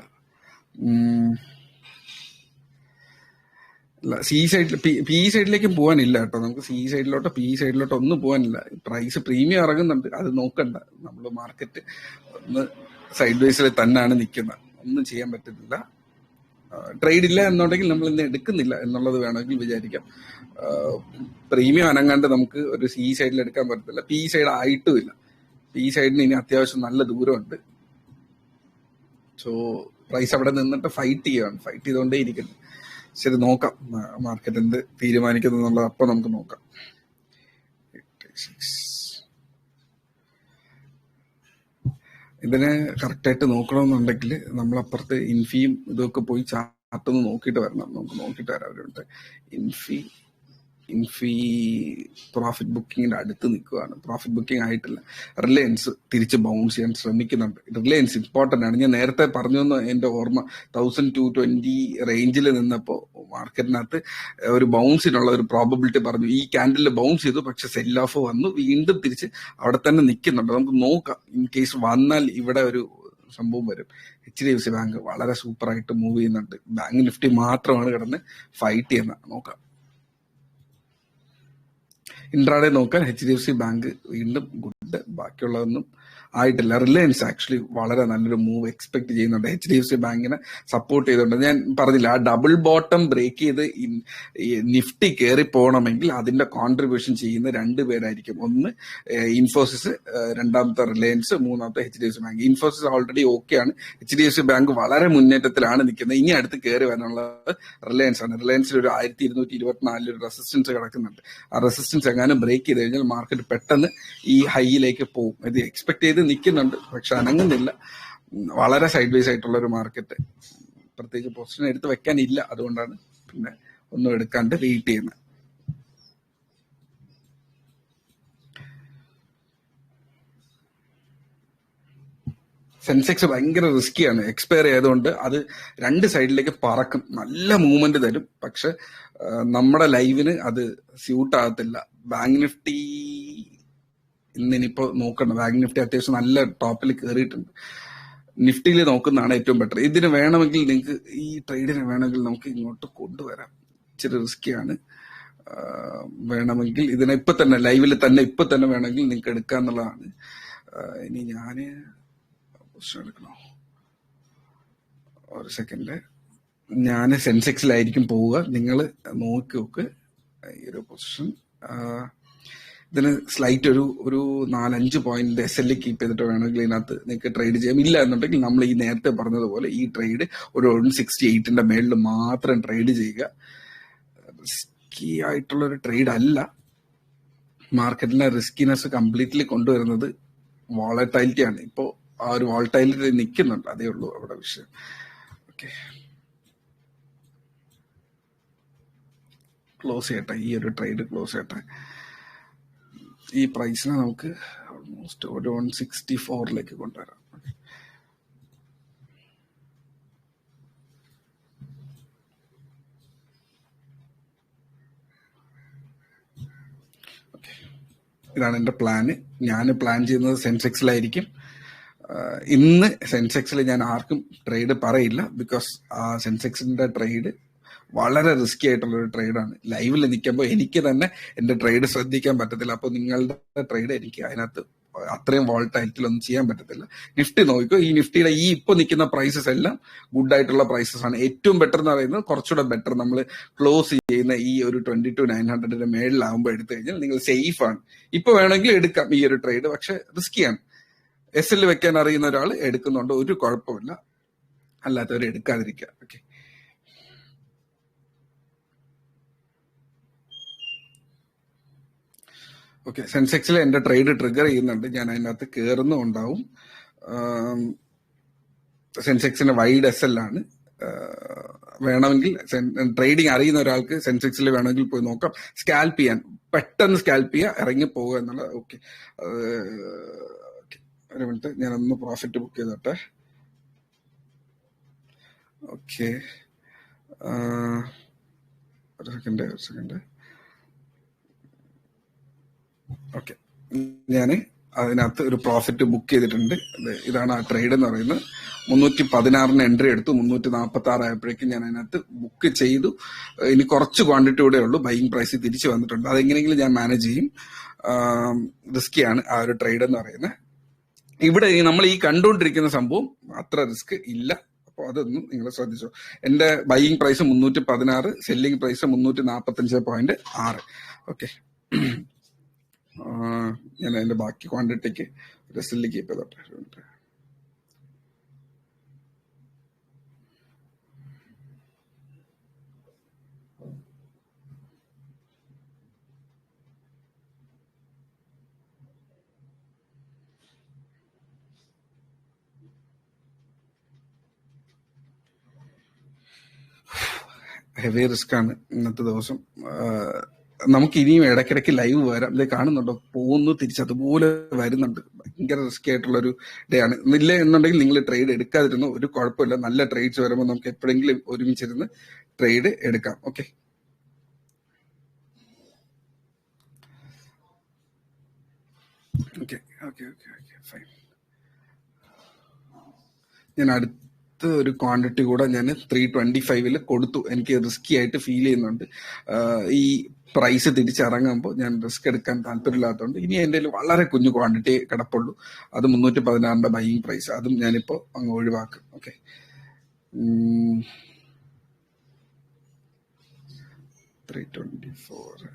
PE സൈഡിലേക്ക് പോകാനില്ല കേട്ടോ. നമുക്ക് CE സൈഡിലോട്ടോ PE സൈഡിലോട്ടോ ഒന്നും പോകാനില്ല. പ്രൈസ് പ്രീമിയം ഇറങ്ങുന്നുണ്ട്, അത് നോക്കണ്ട. നമ്മൾ മാർക്കറ്റ് ഒന്ന് സൈഡ് വേസിൽ തന്നെയാണ് നിൽക്കുന്നത്. ഒന്നും ചെയ്യാൻ പറ്റുന്നില്ല. ട്രേഡ് ഇല്ല എന്നുണ്ടെങ്കിൽ നമ്മൾ ഇന്ന് എടുക്കുന്നില്ല എന്നുള്ളത് വേണമെങ്കിൽ വിചാരിക്കാം. പ്രീമിയം അനങ്ങാണ്ട് നമുക്ക് ഒരു CE സൈഡിൽ എടുക്കാൻ പറ്റത്തില്ല. PE സൈഡ് ആയിട്ടുമില്ല. PE സൈഡിന് ഇനി അത്യാവശ്യം നല്ല ദൂരമുണ്ട്. സോ പ്രൈസ് അവിടെ നിന്നിട്ട് ഫൈറ്റ് ചെയ്തുകൊണ്ടേ ഇരിക്കുന്നു. ശരി, നോക്കാം മാർക്കറ്റ് എന്ത് തീരുമാനിക്കുന്നു എന്നുള്ളത് അപ്പം നമുക്ക് നോക്കാം. ഇതിനെ കറക്റ്റായിട്ട് നോക്കണമെന്നുണ്ടെങ്കിൽ നമ്മളപ്പുറത്ത് ഇൻഫിയും ഇതൊക്കെ പോയി ചാർട്ടൊന്ന് നോക്കിയിട്ട് വരണം. നമുക്ക് നോക്കിയിട്ട് വരാം. അവരുണ്ട് ഇൻഫി ഇൻഫി പ്രോഫിറ്റ് ബുക്കിങ്ങിന്റെ അടുത്ത് നിൽക്കുകയാണ്. പ്രോഫിറ്റ് ബുക്കിംഗ് ആയിട്ടില്ല. റിലയൻസ് തിരിച്ച് ബൗൺസ് ചെയ്യാൻ ശ്രമിക്കുന്നുണ്ട്. റിലയൻസ് ഇമ്പോർട്ടന്റ് ആണ്. ഞാൻ നേരത്തെ പറഞ്ഞു എന്ന് എന്റെ ഓർമ്മ 1220 റേഞ്ചിൽ നിന്നപ്പോൾ മാർക്കറ്റിനകത്ത് ഒരു ബൗൺസിനുള്ള ഒരു പ്രോബബിലിറ്റി പറഞ്ഞു. ഈ ക്യാൻഡിൽ ബൗൺസ് ചെയ്തു, പക്ഷെ സെൽ ഓഫ് വന്നു, വീണ്ടും തിരിച്ച് അവിടെ തന്നെ നിൽക്കുന്നുണ്ട്. നമുക്ക് നോക്കാം, ഇൻ കേസ് വന്നാൽ ഇവിടെ ഒരു സംഭവം വരും. HDFC ബാങ്ക് വളരെ സൂപ്പറായിട്ട് മൂവ് ചെയ്യുന്നുണ്ട്. ബാങ്ക് നിഫ്റ്റി മാത്രമാണ് കിടന്ന് ഫൈറ്റ് ചെയ്യുന്നത്. നോക്കാം, ഇൻട്രാഡേ നോക്കാൻ HDFC ബാങ്ക് വീണ്ടും ഗുഡ്, ബാക്കിയുള്ളതൊന്നും ആയിട്ടില്ല. റിലയൻസ് ആക്ച്വലി വളരെ നല്ലൊരു മൂവ് എക്സ്പെക്ട് ചെയ്യുന്നുണ്ട്. HDFC ബാങ്കിനെ സപ്പോർട്ട് ചെയ്തുകൊണ്ട് ഞാൻ പറഞ്ഞില്ല, ആ ഡബിൾ ബോട്ടം ബ്രേക്ക് ചെയ്ത് നിഫ്റ്റി കയറി പോകണമെങ്കിൽ അതിന്റെ കോൺട്രിബ്യൂഷൻ ചെയ്യുന്ന രണ്ടുപേരായിരിക്കും. ഒന്ന് ഇൻഫോസിസ്, രണ്ടാമത്തെ റിലയൻസ്, മൂന്നാമത്തെ HDFC ബാങ്ക്. ഇൻഫോസിസ് ഓൾറെഡി ഓക്കെയാണ്. HDFC ബാങ്ക് വളരെ മുന്നേറ്റത്തിലാണ് നിൽക്കുന്നത്. ഇനി അടുത്ത് കയറി വരാനുള്ളത് റിലയൻസ് ആണ്. റിലയൻസിൽ ഒരു 1224 റെസിസ്റ്റൻസ് കിടക്കുന്നുണ്ട്. ആ റെസിസ്റ്റൻസ് എങ്ങാനും ബ്രേക്ക് ചെയ്ത് കഴിഞ്ഞാൽ മാർക്കറ്റ് പെട്ടെന്ന് ഈ ഹൈയിലേക്ക് പോകും. ഇത് എക്സ്പെക്ട് ചെയ്ത് നിൽക്കുന്നുണ്ട്, പക്ഷെ അനങ്ങുന്നില്ല. വളരെ സൈഡ് വൈസ് ആയിട്ടുള്ള ഒരു മാർക്കറ്റ്. പ്രത്യേകിച്ച് പൊസിഷൻ എടുത്ത് വെക്കാനില്ല, അതുകൊണ്ടാണ് പിന്നെ ഒന്നും എടുക്കാണ്ട് വെയിറ്റ് ചെയ്യുന്നത്. സെൻസെക്സ് ഭയങ്കര റിസ്കിയാണ്. എക്സ്പയർ ചെയ്തുകൊണ്ട് അത് രണ്ട് സൈഡിലേക്ക് പറക്കും, നല്ല മൂവ്മെന്റ് തരും, പക്ഷെ നമ്മുടെ ലൈവിന് അത് സ്യൂട്ട് ആകത്തില്ല. ബാങ്ക് നിഫ്റ്റി ഇന്നിനിപ്പോ നോക്കണം. ബാങ്ക് നിഫ്റ്റി അത്യാവശ്യം നല്ല ടോപ്പിൽ കയറിയിട്ടുണ്ട്. നിഫ്റ്റിയിൽ നോക്കുന്നതാണ് ഏറ്റവും ബെറ്റർ. ഇതിന് വേണമെങ്കിൽ നിങ്ങൾക്ക്, ഈ ട്രേഡിന് വേണമെങ്കിൽ നമുക്ക് ഇങ്ങോട്ട് കൊണ്ടുവരാം. ഇച്ചിരി റിസ്കിയാണ്. വേണമെങ്കിൽ ഇതിനെ ഇപ്പൊ തന്നെ ലൈവിൽ തന്നെ ഇപ്പൊ തന്നെ വേണമെങ്കിൽ നിങ്ങൾക്ക് എടുക്കാന്നുള്ളതാണ്. ഇനി ഞാന് പൊസിഷൻ എടുക്കണോ? ഒരു സെക്കൻഡ്, ഞാൻ സെൻസെക്സിലായിരിക്കും പോവുക. നിങ്ങൾ നോക്കി നോക്ക് ഈ ഒരു പൊസിഷൻ. ഇതിന് സ്ലൈറ്റ് ഒരു 4-5 പോയിന്റ് SL കീപ്പ് ചെയ്തിട്ട് വേണമെങ്കിൽ ഇതിനകത്ത് നിങ്ങൾക്ക് ട്രേഡ് ചെയ്യാം. ഇല്ല എന്നുണ്ടെങ്കിൽ നമ്മൾ ഈ നേരത്തെ പറഞ്ഞതുപോലെ ഈ ട്രേഡ് ഒരു 168ന്റെ മേളിൽ മാത്രം ട്രേഡ് ചെയ്യുക. റിസ്കി ആയിട്ടുള്ള ഒരു ട്രേഡ് അല്ല. മാർക്കറ്റിലെ റിസ്കിനെസ് കംപ്ലീറ്റ്ലി കൊണ്ടുവരുന്നത് വോളറ്റൈലിറ്റി ആണ്. ഇപ്പോൾ ആ ഒരു വോളറ്റൈലിറ്റി നിൽക്കുന്നുണ്ട്, അതേ ഉള്ളൂ അവിടെ വിഷയം. ഓക്കെ, ക്ലോസ് ചെയ്യട്ടെ, ഈ ഒരു ട്രേഡ് ക്ലോസ് ചെയ്യട്ടെ. ഈ പ്രൈസിനെ നമുക്ക് ഓൾമോസ്റ്റ് ഒരു 164ലേക്ക് കൊണ്ടുവരാം. ഓക്കെ, ഇതാണ് എൻ്റെ പ്ലാന്. ഞാൻ പ്ലാൻ ചെയ്യുന്നത് സെൻസെക്സിലായിരിക്കും. ഇന്ന് സെൻസെക്സിൽ ഞാൻ ആർക്കും ട്രേഡ് പറയില്ല, ബിക്കോസ് ആ സെൻസെക്സിന്റെ ട്രേഡ് വളരെ റിസ്കി ആയിട്ടുള്ള ഒരു ട്രേഡാണ്. ലൈവിൽ നിൽക്കുമ്പോൾ എനിക്ക് തന്നെ എന്റെ ട്രേഡ് ശ്രദ്ധിക്കാൻ പറ്റത്തില്ല. അപ്പോൾ നിങ്ങളുടെ ട്രേഡ് എനിക്ക് അതിനകത്ത് അത്രയും വോളറ്റൈലിറ്റിയിലൊന്നും ചെയ്യാൻ പറ്റത്തില്ല. നിഫ്റ്റി നോക്കിക്കോ, ഈ നിഫ്റ്റിയുടെ ഈ ഇപ്പൊ നിൽക്കുന്ന പ്രൈസസ് എല്ലാം ഗുഡ് ആയിട്ടുള്ള പ്രൈസസ് ആണ്. ഏറ്റവും ബെറ്റർ എന്ന് പറയുന്നത്, കുറച്ചുകൂടെ ബെറ്റർ നമ്മൾ ക്ലോസ് ചെയ്യുന്ന ഈ ഒരു 22,900 മേളിലാകുമ്പോൾ എടുത്തു കഴിഞ്ഞാൽ നിങ്ങൾ സേഫ് ആണ്. ഇപ്പൊ വേണമെങ്കിൽ എടുക്കാം ഈ ഒരു ട്രേഡ്, പക്ഷെ റിസ്കിയാണ്. SL വെക്കാൻ അറിയുന്ന ഒരാൾ എടുക്കുന്നുണ്ട്, ഒരു കുഴപ്പമില്ല. അല്ലാത്തവർ എടുക്കാതിരിക്കുക. ഓക്കെ, ഓക്കെ, സെൻസെക്സിൽ എന്റെ ട്രേഡ് ട്രിഗർ ചെയ്യുന്നുണ്ട്. ഞാൻ അതിനകത്ത് കയറുന്നുണ്ടാവും. സെൻസെക്സിന്റെ വൈഡ് SL ആണ്. വേണമെങ്കിൽ ട്രേഡിങ് അറിയുന്ന ഒരാൾക്ക് സെൻസെക്സിൽ വേണമെങ്കിൽ പോയി നോക്കാം. സ്കാൽപ്പ് ചെയ്യാൻ, പെട്ടെന്ന് സ്കാൽപ്പ് ചെയ്യുക, ഇറങ്ങി പോവുക എന്നുള്ളത്. ഓക്കെ, ഒരു മിനിറ്റ്, ഞാനൊന്ന് പ്രോഫിറ്റ് ബുക്ക് ചെയ്തോട്ടെ. ഓക്കെ, ഒരു സെക്കൻഡ്. ഓക്കെ, ഞാൻ അതിനകത്ത് ഒരു പ്രോഫിറ്റ് ബുക്ക് ചെയ്തിട്ടുണ്ട്. ഇതാണ് ആ ട്രേഡ് എന്ന് പറയുന്നത്. 316 എൻട്രി എടുത്തു, 346 ആയപ്പോഴേക്കും ഞാൻ അതിനകത്ത് ബുക്ക് ചെയ്തു. ഇനി കുറച്ച് ക്വാണ്ടിറ്റി കൂടെ ഉള്ളൂ. ബൈയിങ് പ്രൈസ് തിരിച്ചു വന്നിട്ടുണ്ട്. അതെങ്ങനെയെങ്കിലും ഞാൻ മാനേജ് ചെയ്യും. റിസ്കിയാണ് ആ ഒരു ട്രേഡ് എന്ന് പറയുന്നത്. ഇവിടെ നമ്മൾ ഈ കണ്ടുകൊണ്ടിരിക്കുന്ന സംഭവം അത്ര റിസ്ക് ഇല്ല. അപ്പോൾ അതൊന്നും നിങ്ങൾ ശ്രദ്ധിച്ചോ. എന്റെ buying price 316, selling price 345.6. Okay, ഞാൻ അതിന്റെ ബാക്കി ക്വാണ്ടിറ്റിക്ക് സെല്ല് കീപ്പ് ചെയ്തോട്ടെ. ഹെവി റിസ്ക് ആണ് ഇന്നത്തെ ദിവസം. നമുക്ക് ഇനിയും ഇടയ്ക്കിടയ്ക്ക് ലൈവ് വരാം. ഇത് കാണുന്നുണ്ടോ, പോകുന്നു തിരിച്ചതുപോലെ വരുന്നുണ്ട്. ഭയങ്കര റിസ്കി ആയിട്ടുള്ള ഒരു ഡേ ആണ്. ഇല്ല എന്നുണ്ടെങ്കിൽ നിങ്ങൾ ട്രേഡ് എടുക്കാതിരുന്നു ഒരു കുഴപ്പമില്ല. നല്ല ട്രേഡ്സ് വരുമ്പോൾ നമുക്ക് എപ്പോഴെങ്കിലും ഒരുമിച്ചിരുന്ന് ട്രേഡ് എടുക്കാം. Okay, okay, okay, okay, okay, fine. ഞാൻ അടുത്ത ഒരു ക്വാണ്ടിറ്റി കൂടെ ഞാൻ 325 കൊടുത്തു. എനിക്ക് റിസ്കി ആയിട്ട് ഫീൽ ചെയ്യുന്നുണ്ട്. ഈ പ്രൈസ് തിരിച്ചിറങ്ങുമ്പോൾ ഞാൻ റിസ്ക് എടുക്കാൻ താല്പര്യമില്ലാത്തതുകൊണ്ട് ഇനി എൻ്റെ കയ്യിൽ വളരെ കുഞ്ഞു ക്വാണ്ടിറ്റി കിടപ്പുള്ളൂ. അത് 316 ബൈയിങ് പ്രൈസ്. അതും ഞാനിപ്പോൾ അങ്ങ് ഒഴിവാക്കും. ഓക്കെ, 324.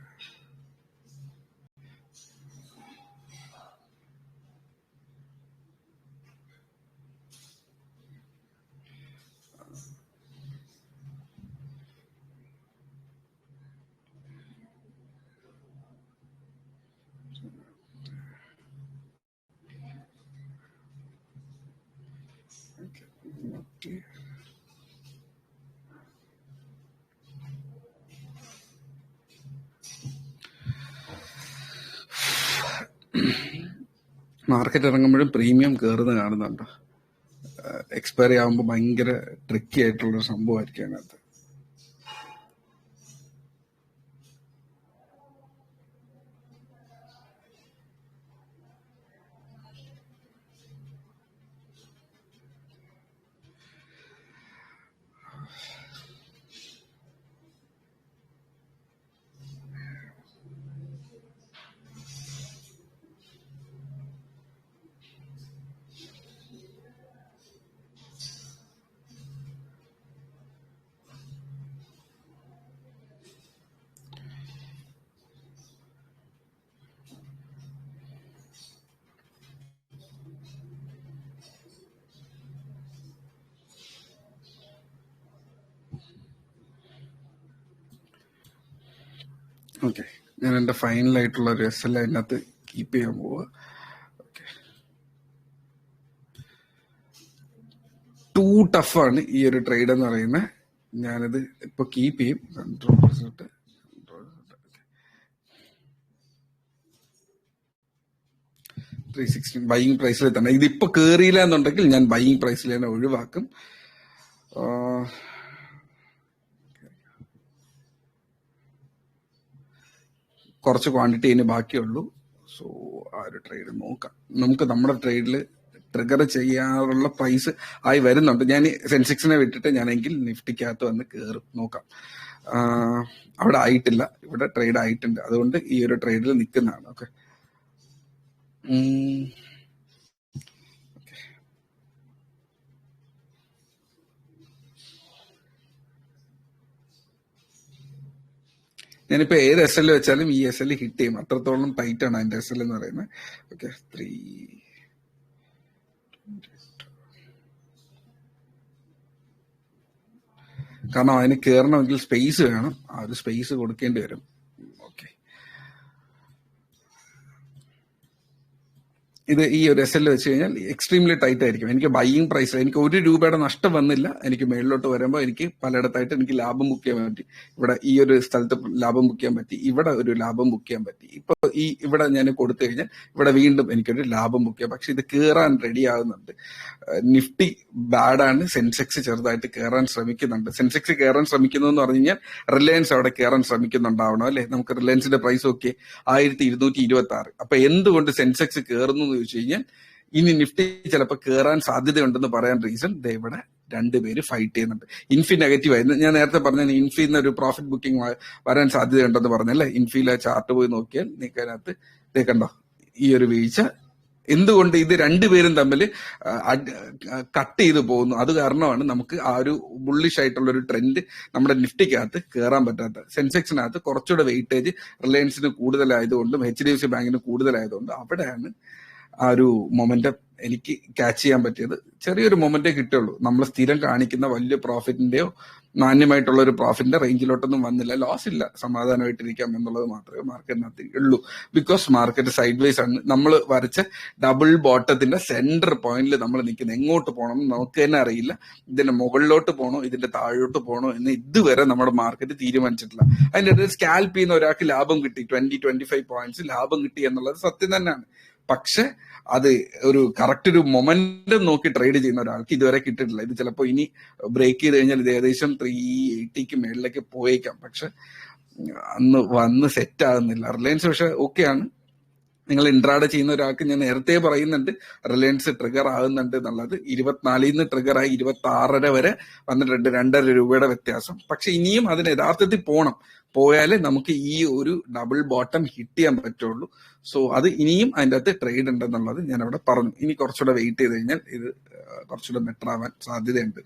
മാർക്കറ്റ് ഇറങ്ങുമ്പോഴും പ്രീമിയം കയറുന്ന കാണുന്നുണ്ടോ? എക്സ്പയറി ആകുമ്പോൾ ഭയങ്കര ട്രിക്കി ആയിട്ടുള്ളൊരു സംഭവമായിരിക്കും അതിനകത്ത്. ഓക്കെ, ഞാൻ എൻ്റെ ഫൈനലായിട്ടുള്ള ഒരു SL അതിനകത്ത് കീപ്പ് ചെയ്യാൻ പോവുക. ഓക്കെ, ടൂ ടഫാണ് ഈ ഒരു ട്രേഡ് എന്ന് പറയുന്നത്. ഞാനിത് ഇപ്പൊ കീപ്പ് ചെയ്യും. 316 ബൈയിങ് പ്രൈസിൽ തന്നെ. ഇതിപ്പോ കേറിയില്ല എന്നുണ്ടെങ്കിൽ ഞാൻ ബൈയിങ് പ്രൈസിൽ തന്നെ ഒഴിവാക്കും. കുറച്ച് ക്വാണ്ടിറ്റി ഇനി ബാക്കിയുള്ളൂ. സോ ആ ഒരു ട്രേഡ് നോക്കാം. നമുക്ക് നമ്മുടെ ട്രേഡിൽ ട്രിഗർ ചെയ്യാറുള്ള പ്രൈസ് ആയി വരുന്നുണ്ട്. ഞാൻ സെൻസെക്സിനെ വിട്ടിട്ട് ഞാനെങ്കിൽ നിഫ്റ്റിക്കകത്ത് വന്ന് കയറും. നോക്കാം. അവിടെ ആയിട്ടില്ല, ഇവിടെ ട്രേഡ് ആയിട്ടുണ്ട്. അതുകൊണ്ട് ഈ ഒരു ട്രേഡിൽ നിൽക്കുന്നതാണ്. ഓക്കെ, ഞാനിപ്പോ ഏത് SL വെച്ചാലും ഈ SL ഹിറ്റ് ചെയ്യും. അത്രത്തോളം ടൈറ്റ് ആണ് അതിന്റെ SL എന്ന് പറയുന്നത്. ഓക്കെ, 3. കാരണം അതിന് കയറണമെങ്കിൽ സ്പേസ് വേണം. ആ ഒരു സ്പേസ് കൊടുക്കേണ്ടി വരും. ഓക്കെ, ഇത് ഈ ഒരു SL വെച്ച് കഴിഞ്ഞാൽ എക്സ്ട്രീംലി ടൈറ്റ് ആയിരിക്കും. എനിക്ക് ബൈയിങ് പ്രൈസ് എനിക്ക് 1 രൂപയുടെ നഷ്ടം വന്നില്ല. എനിക്ക് മേളിലോട്ട് വരുമ്പോൾ എനിക്ക് പലയിടത്തായിട്ട് എനിക്ക് ലാഭം ബുക്ക് ചെയ്യാൻ പറ്റി. ഇവിടെ ഈ ഒരു സ്ഥലത്ത് ലാഭം ബുക്ക് ചെയ്യാൻ പറ്റി, ഇവിടെ ഒരു ലാഭം ബുക്ക് ചെയ്യാൻ പറ്റി. ഇപ്പൊ ഇവിടെ ഞാൻ കൊടുത്തു കഴിഞ്ഞാൽ ഇവിടെ വീണ്ടും എനിക്കൊരു ലാഭം ബുക്ക് ചെയ്യാം. പക്ഷെ ഇത് കയറാൻ റെഡി ആകുന്നുണ്ട്. നിഫ്റ്റി ബാഡാണ്, സെൻസെക്സ് ചെറുതായിട്ട് കയറാൻ ശ്രമിക്കുന്നുണ്ട്. സെൻസെക്സ് കയറാൻ ശ്രമിക്കുന്നു എന്ന് പറഞ്ഞു കഴിഞ്ഞാൽ റിലയൻസ് അവിടെ കയറാൻ ശ്രമിക്കുന്നുണ്ടാവണം അല്ലെ? നമുക്ക് റിലയൻസിന്റെ പ്രൈസ് ഒക്കെ 1226. അപ്പൊ എന്തുകൊണ്ട് സെൻസെക്സ് കയറുന്നു എന്ന് ചോദിച്ചു കഴിഞ്ഞാൽ ഇനി നിഫ്റ്റി ചിലപ്പോൾ കയറാൻ സാധ്യതയുണ്ടെന്ന് പറയാൻ റീസൺ ഇവിടെ രണ്ടുപേര് ഫൈറ്റ് ചെയ്യുന്നുണ്ട്. ഇൻഫി നെഗറ്റീവ് ആയിരുന്നു. ഞാൻ നേരത്തെ പറഞ്ഞ ഇൻഫിന്ന് ഒരു പ്രോഫിറ്റ് ബുക്കിംഗ് വരാൻ സാധ്യതയുണ്ടെന്ന് പറഞ്ഞല്ലേ? ഇൻഫിയിലെ ചാർട്ട് പോയി നോക്കിയാൽ നിങ്ങൾക്ക് അതിനകത്ത് കണ്ടോ ഈ ഒരു വീഴ്ച. എന്തുകൊണ്ട് ഇത് രണ്ടുപേരും തമ്മിൽ കട്ട് ചെയ്ത് പോകുന്നു? അത് കാരണമാണ് നമുക്ക് ആ ഒരു ബുള്ളിഷ് ആയിട്ടുള്ള ഒരു ട്രെൻഡ് നമ്മുടെ നിഫ്റ്റിക്കകത്ത് കയറാൻ പറ്റാത്ത. സെൻസെക്സിനകത്ത് കുറച്ചുകൂടെ വെയിറ്റേജ് റിലയൻസിന് കൂടുതലായതുകൊണ്ടും HDFC ബാങ്കിന് കൂടുതലായതുകൊണ്ടും അവിടെയാണ് ആ ഒരു മൊമെന്റം എനിക്ക് ക്യാച്ച് ചെയ്യാൻ പറ്റിയത് ചെറിയൊരു മൊമെന്റേ കിട്ടുള്ളൂ. നമ്മൾ സ്ഥിരം കാണിക്കുന്ന വലിയ പ്രോഫിറ്റിന്റെയോ മാന്യമായിട്ടുള്ള ഒരു പ്രോഫിറ്റിന്റെ റേഞ്ചിലോട്ടൊന്നും വന്നില്ല, ലോസ് ഇല്ല, സമാധാനമായിട്ടിരിക്കാം എന്നുള്ളത് മാത്രമേ മാർക്കറ്റിനകത്ത് ഉള്ളൂ. ബിക്കോസ് മാർക്കറ്റ് സൈഡ് വേസ് ആണ്. നമ്മൾ വരച്ച ഡബിൾ ബോട്ടത്തിന്റെ സെന്റർ പോയിന്റിൽ നമ്മൾ നിൽക്കുന്നത്. എങ്ങോട്ട് പോകണം എന്ന് നമുക്ക് തന്നെ അറിയില്ല. ഇതിന്റെ മുകളിലോട്ട് പോകണോ ഇതിന്റെ താഴോട്ട് പോകണോ എന്ന് ഇതുവരെ നമ്മുടെ മാർക്കറ്റ് തീരുമാനിച്ചിട്ടില്ല. അതിന്റെ ഇടയിൽ സ്കാൽപ്പ് ചെയ്യുന്ന ഒരാൾക്ക് ലാഭം കിട്ടി, 20-25 പോയിന്റ്സ് ലാഭം കിട്ടി എന്നുള്ളത് സത്യം തന്നെയാണ്. പക്ഷെ അത് ഒരു കറക്റ്റ് ഒരു മൊമെന്റം നോക്കി ട്രേഡ് ചെയ്യുന്ന ഒരാൾക്ക് ഇതുവരെ കിട്ടിയിട്ടില്ല. ഇത് ചിലപ്പോൾ ഇനി ബ്രേക്ക് ചെയ്ത് കഴിഞ്ഞാൽ ഇത് ഏകദേശം 380 മേളിലേക്ക് പോയേക്കാം. പക്ഷെ അന്ന് വന്ന് സെറ്റ് ആകുന്നില്ല. റിലയൻസ് പക്ഷെ ഓക്കെയാണ്. നിങ്ങൾ ഇൻട്രാഡേ ചെയ്യുന്ന ഒരാൾക്ക് ഞാൻ നേരത്തെ പറയുന്നുണ്ട്, റിലയൻസ് ട്രിഗർ ആകുന്നുണ്ട് എന്നുള്ളത്. 24 നിന്ന് ട്രിഗർ ആയി 26.5 വരെ വന്നിട്ടുണ്ട്, 2.5 രൂപയുടെ വ്യത്യാസം. പക്ഷെ ഇനിയും അതിന് യഥാർത്ഥത്തിൽ പോയാലേ നമുക്ക് ഈ ഒരു ഡബിൾ ബോട്ടം ഹിറ്റ് ചെയ്യാൻ പറ്റുള്ളൂ. സോ അത് ഇനിയും അതിൻ്റെ അകത്ത് ട്രേഡ് ഉണ്ടെന്നുള്ളത് ഞാൻ അവിടെ പറഞ്ഞു. ഇനി കുറച്ചുകൂടെ വെയിറ്റ് ചെയ്ത് കഴിഞ്ഞാൽ ഇത് കുറച്ചുകൂടെ ബെറ്റർ ആവാൻ സാധ്യതയുണ്ട്.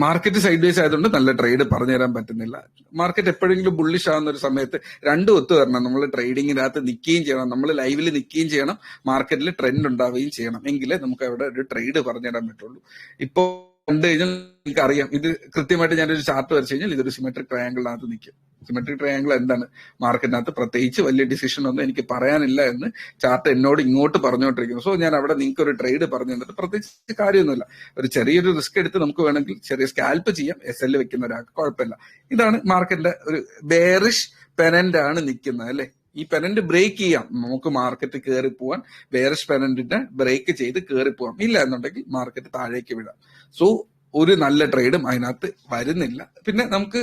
മാർക്കറ്റ് സൈഡ് വേസ് ആയതുകൊണ്ട് നല്ല ട്രേഡ് പറഞ്ഞു തരാൻ പറ്റുന്നില്ല. മാർക്കറ്റ് എപ്പോഴെങ്കിലും ബുള്ളിഷ് ആവുന്ന ഒരു സമയത്ത് രണ്ടും ഒത്തു വരണം. നമ്മൾ ട്രേഡിങ്ങിനകത്ത് നിൽക്കുകയും ചെയ്യണം, നമ്മൾ ലൈവിൽ നിൽക്കുകയും ചെയ്യണം, മാർക്കറ്റിൽ ട്രെൻഡ് ഉണ്ടാവുകയും ചെയ്യണം. എങ്കിലേ നമുക്ക് അവിടെ ഒരു ട്രേഡ് പറഞ്ഞു തരാൻ പറ്റുള്ളൂ. ഇപ്പോൾ കണ്ടു കഴിഞ്ഞാൽ നിങ്ങൾക്ക് അറിയാം, ഇത് കൃത്യമായിട്ട് ഞാനൊരു ചാർട്ട് വരച്ചു കഴിഞ്ഞാൽ ഇതൊരു സിമെട്രിക് ട്രയാങ്കിളിനകത്ത് നിൽക്കും. സിമെട്രിക് ട്രയാങ്കിൾ എന്താണ്? മാർക്കറ്റിനകത്ത് പ്രത്യേകിച്ച് വലിയ ഡിസിഷൻ ഒന്നും എനിക്ക് പറയാനില്ല എന്ന് ചാർട്ട് എന്നോട് ഇങ്ങോട്ട് പറഞ്ഞുകൊണ്ടിരിക്കുന്നു. സോ ഞാൻ അവിടെ നിങ്ങൾക്ക് ഒരു ട്രേഡ് പറഞ്ഞു തന്നിട്ട് പ്രത്യേകിച്ച് കാര്യമൊന്നുമില്ല. ഒരു ചെറിയൊരു റിസ്ക് എടുത്ത് നമുക്ക് വേണമെങ്കിൽ ചെറിയ സ്കാൽപ്പ് ചെയ്യാം. SL വെക്കുന്ന ഒരാൾക്ക് കുഴപ്പമില്ല. ഇതാണ് മാർക്കറ്റിന്റെ ഒരു ബെയറിഷ് പെനന്റ് ആണ് നിൽക്കുന്നത് അല്ലെ. ഈ പെനന്റ് ബ്രേക്ക് ചെയ്യാം, നമുക്ക് മാർക്കറ്റ് കയറി പോവാൻ ബെയറിഷ് പെനന്റിനെ ബ്രേക്ക് ചെയ്ത് കയറി പോവാം. ഇല്ല എന്നുണ്ടെങ്കിൽ മാർക്കറ്റ് താഴേക്ക് വിടാം. സോ ഒരു നല്ല ട്രേഡും അതിനകത്ത് വരുന്നില്ല. പിന്നെ നമുക്ക്